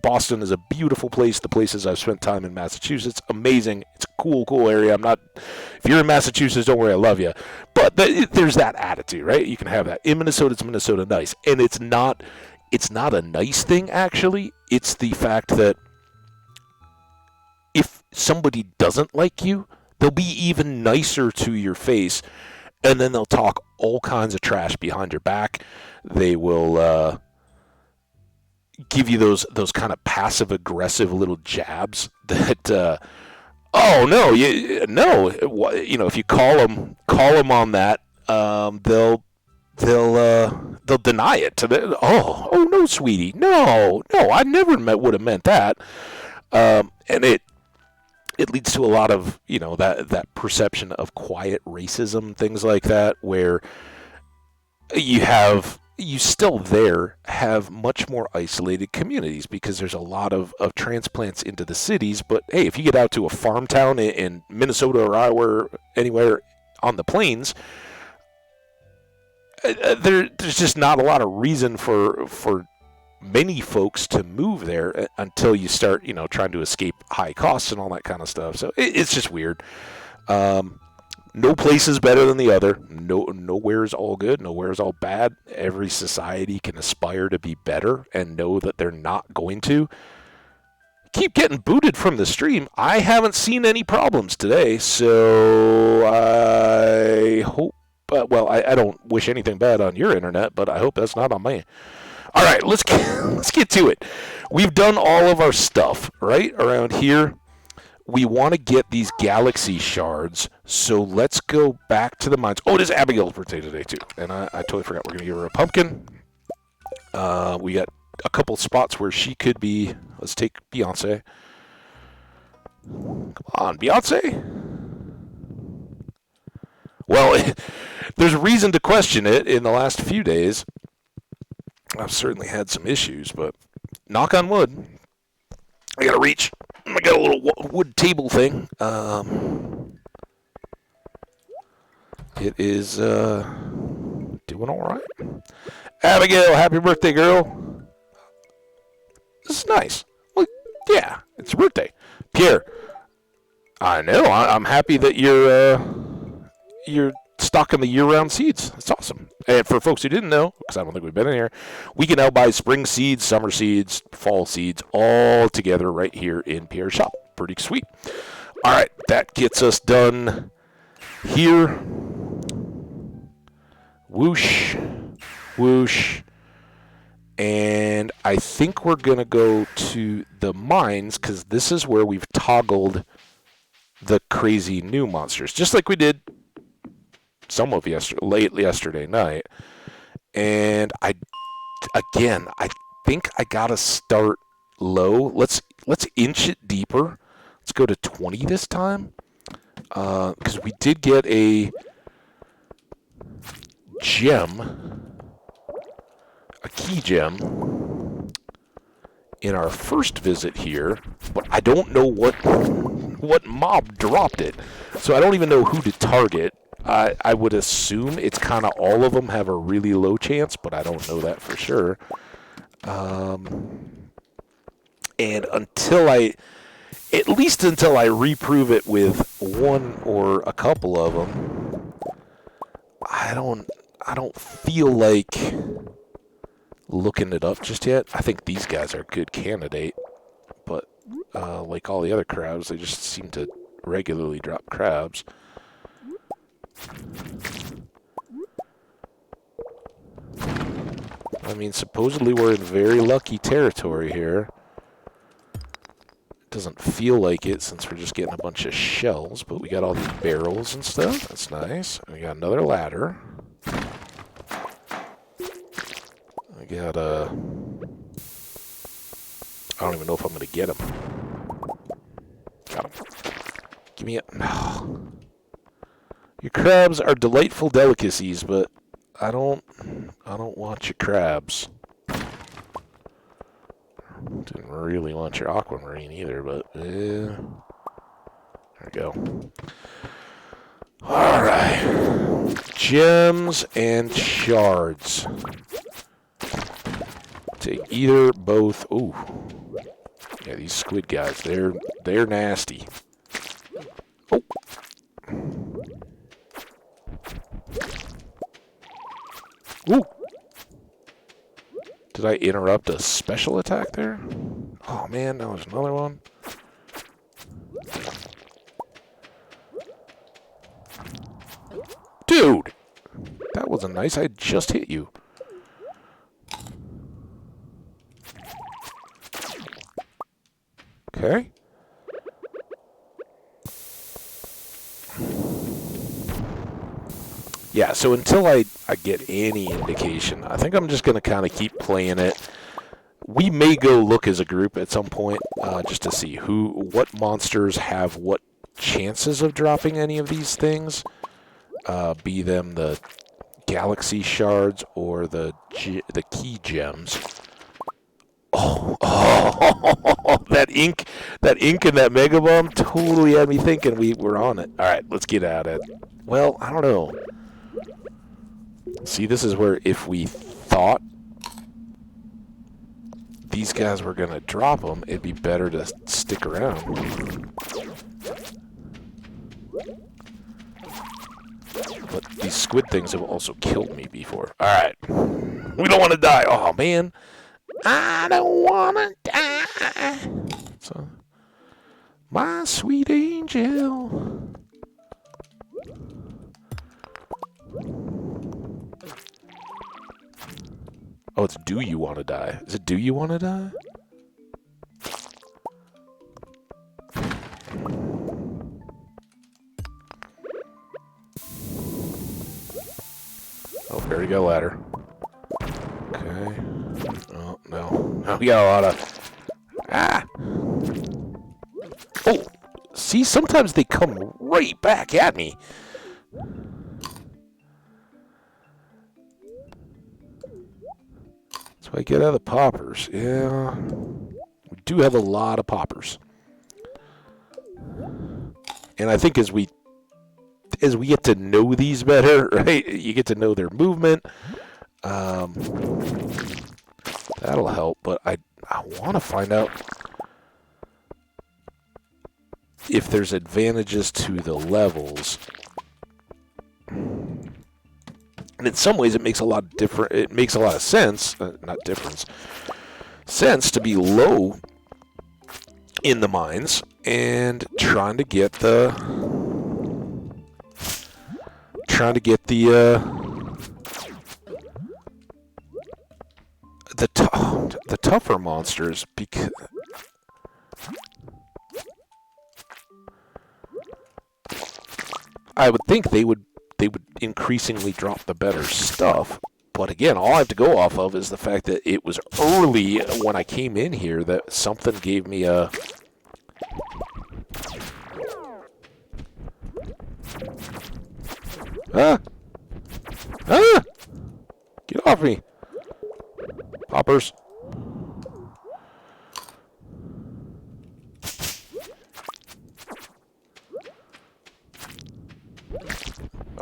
Boston is a beautiful place. The places I've spent time in Massachusetts, amazing. It's a cool area. If you're in Massachusetts, don't worry, I love you. But there's that attitude, right? You can have that. In Minnesota, it's Minnesota nice. And it's not a nice thing, actually. It's the fact that if somebody doesn't like you, they'll be even nicer to your face, and then they'll talk all kinds of trash behind your back. They will give you those kind of passive-aggressive little jabs that, oh no, if you call them on that, they'll deny it. Oh no, sweetie, no, I never would have meant that, and it leads to a lot of, that perception of quiet racism, things like that, where you still have much more isolated communities because there's a lot of transplants into the cities. But hey, if you get out to a farm town in Minnesota or Iowa, anywhere on the plains, there's just not a lot of reason for many folks to move there until you start, trying to escape high costs and all that kind of stuff. So it's just weird. No place is better than the other. Nowhere is all good. Nowhere is all bad. Every society can aspire to be better and know that they're not going to. Keep getting booted from the stream. I haven't seen any problems today, so I hope. I don't wish anything bad on your internet, but I hope that's not on me. All right, let's get to it. We've done all of our stuff, right, around here. We want to get these galaxy shards, so let's go back to the mines. Oh, it is Abigail's birthday today, too, and I totally forgot. We're going to give her a pumpkin. We got a couple spots where she could be. Let's take Beyonce. Come on, Beyonce. Well, there's reason to question it in the last few days. I've certainly had some issues, but knock on wood. I got to reach. I got a little wood table thing. It is doing all right. Abigail, happy birthday, girl. This is nice. Well, yeah, it's your birthday. Pierre, I know. I'm happy that you're stocking the year-round seeds. That's awesome. And for folks who didn't know, because I don't think we've been in here, we can now buy spring seeds, summer seeds, fall seeds, all together right here in Pierre's shop. Pretty sweet. All right, that gets us done here. Whoosh, whoosh. And I think we're going to go to the mines, because this is where we've toggled the crazy new monsters, just like we did some of late yesterday night. And I think I gotta start low. Let's inch it deeper. Let's go to 20 this time, because we did get a gem, a key gem in our first visit here, but I don't know what mob dropped it, so I don't even know who to target. I would assume it's kind of all of them have a really low chance, but I don't know that for sure. And until I reprove it with one or a couple of them, I don't feel like looking it up just yet. I think these guys are a good candidate, but like all the other crabs, they just seem to regularly drop crabs. I mean, supposedly we're in very lucky territory here. It doesn't feel like it since we're just getting a bunch of shells, but we got all these barrels and stuff. That's nice. We got another ladder. I got I don't even know if I'm going to get him. Got him. Give me a... No. Your crabs are delightful delicacies, but I don't want your crabs. Didn't really want your aquamarine either, but there we go. All right, gems and shards. Take either, both. Ooh. Yeah, these squid guys, they're nasty. Oh. Ooh. Did I interrupt a special attack there? Oh man, that was another one. Dude! That wasn't nice. I just hit you. Okay. Yeah, so until I get any indication, I think I'm just going to kind of keep playing it. We may go look as a group at some point, just to see what monsters have what chances of dropping any of these things. Be them the galaxy shards or the key gems. Oh, that ink and that mega bomb totally had me thinking we were on it. All right, let's get at it. Well, I don't know. See, this is where if we thought these guys were gonna drop them, it'd be better to stick around. But these squid things have also killed me before. All right, we don't want to die. Oh man. I don't wanna die. So, my sweet angel. Oh, it's do you want to die? Is it do you want to die? Oh, here we go, ladder. Okay. Oh, no. Oh, we got a lot of... Ah! Oh! See, sometimes they come right back at me. So I get out of the poppers. Yeah. We do have a lot of poppers. And I think as we get to know these better, right? You get to know their movement. That'll help, but I want to find out if there's advantages to the levels. And in some ways, it makes a lot of sense, not difference, sense to be low in the mines and trying to get the tougher monsters, because I would think they would increasingly drop the better stuff. But again, all I have to go off of is the fact that it was early when I came in here that something gave me a... Ah! Ah! Get off me! Poppers.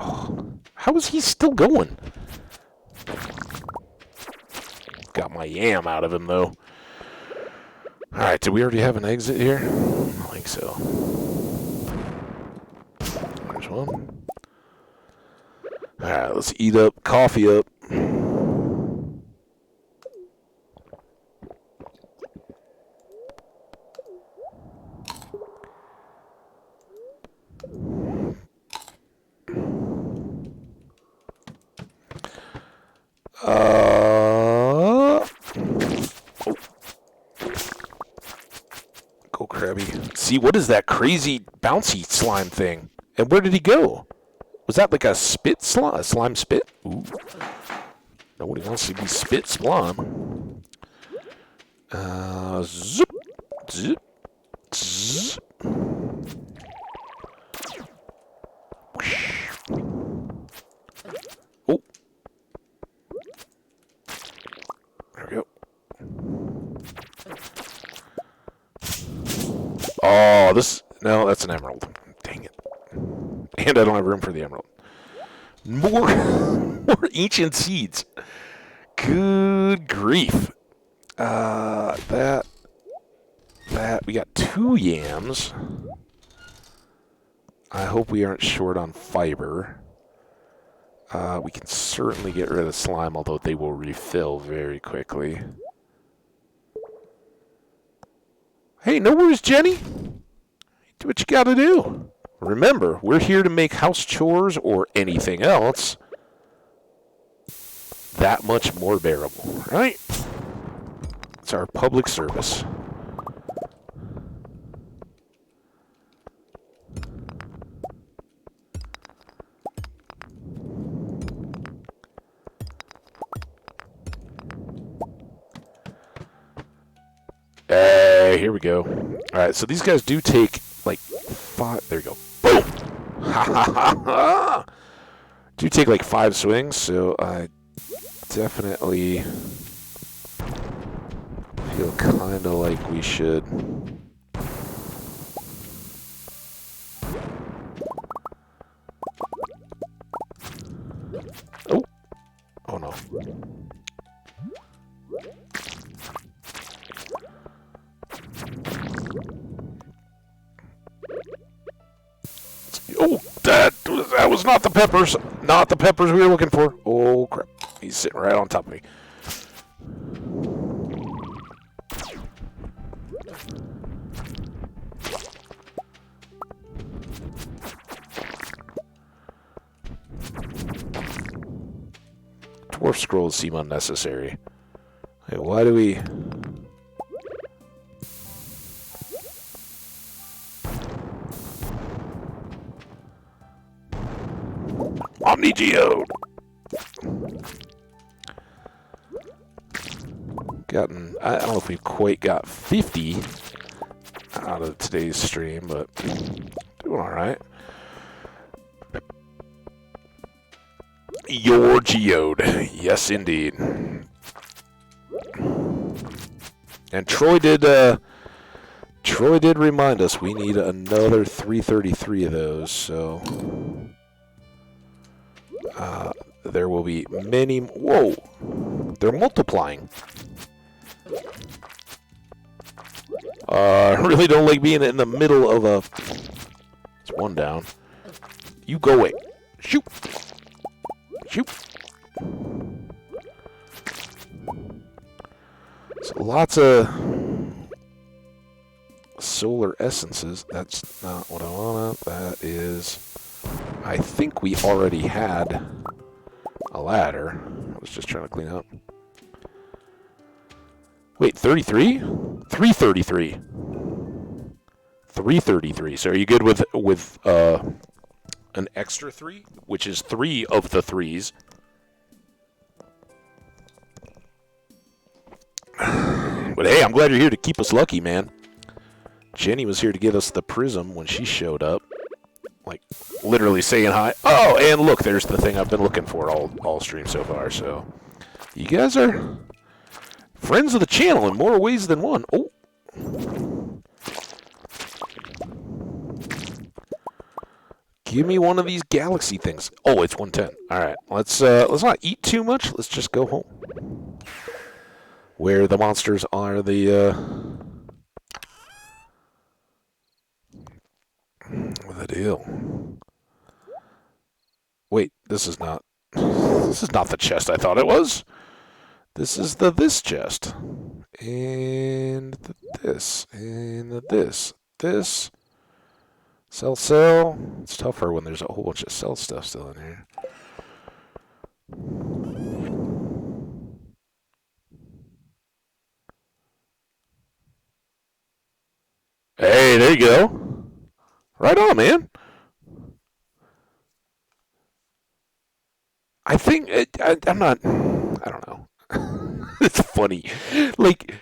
Oh, how is he still going? Got my yam out of him, though. Alright, did we already have an exit here? I don't think so. There's one. Alright, let's eat up, coffee up. Go Krabby. See, what is that crazy bouncy slime thing? And where did he go? Was that like a spit slime? A slime spit? Ooh. Nobody wants to be spit slime. Zip. Zip. Zip. Oh. There we go. Oh, no, that's an emerald. Dang it. And I don't have room for the emerald. More ancient seeds. Good grief. That. We got 2 yams. I hope we aren't short on fiber. We can certainly get rid of slime, although they will refill very quickly. Hey, no worries, Jenny. Do what you gotta do. Remember, we're here to make house chores or anything else that much more bearable, right? It's our public service. Hey, here we go. All right, so these guys do take like 5. There you go. Boom. Ha ha ha ha. Do take like 5 swings, so I definitely feel kind of like we should. Oh. Oh no. Oh, that was not the peppers. Not the peppers we were looking for. Oh, crap. He's sitting right on top of me. Dwarf scrolls seem unnecessary. Hey, why do we... Omni-Geode! I don't know if we've quite got 50 out of today's stream, but doing alright. Your geode. Yes, indeed. And Troy did remind us we need another 333 of those, so there will be many. Whoa, they're multiplying. I really don't like being in the middle of a. It's one down. You go away. Shoot. Shoot. So lots of solar essences. That's not what I want. That is. I think we already had a ladder. I was just trying to clean up. Wait, 33? 333. 333. So are you good with an extra 3, which is 3 of the 3s? But hey, I'm glad you're here to keep us lucky, man. Jenny was here to get us the prism when she showed up. Like, literally saying hi. Oh, and look, there's the thing I've been looking for all stream so far. So, you guys are friends of the channel in more ways than one. Oh. Give me one of these galaxy things. Oh, it's 110. All right, let's not eat too much. Let's just go home. Where the monsters are the deal. Wait, this is not the chest I thought it was. This is this chest. And this. And this. This. Sell. It's tougher when there's a whole bunch of sell stuff still in here. Hey, there you go. Right on, man. I think I'm not. I don't know. It's funny, like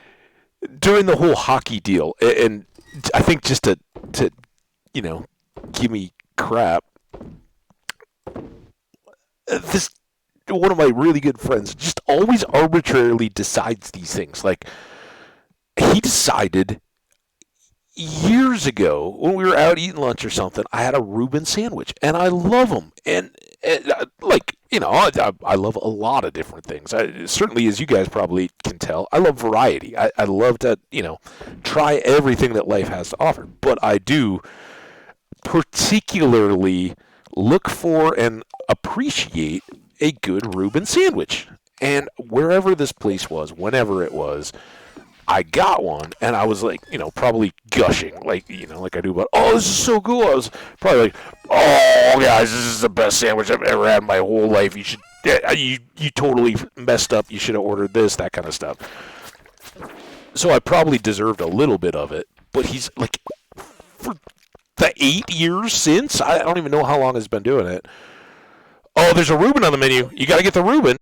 during the whole hockey deal, and I think just to give me crap. This one of my really good friends just always arbitrarily decides these things. Like he decided years ago when we were out eating lunch or something, I had a Reuben sandwich, and I love them, and like I love a lot of different things. Certainly, as you guys probably can tell, I love variety. I love to, try everything that life has to offer. But I do particularly look for and appreciate a good Reuben sandwich. And wherever this place was, whenever it was, I got one, and I was like, probably gushing, like I do about, oh, this is so cool. I was probably like, oh, guys, this is the best sandwich I've ever had in my whole life. You should, you totally messed up. You should have ordered this, that kind of stuff. So I probably deserved a little bit of it, but he's like, for the 8 years since, I don't even know how long he's been doing it. Oh, there's a Reuben on the menu. You got to get the Reuben.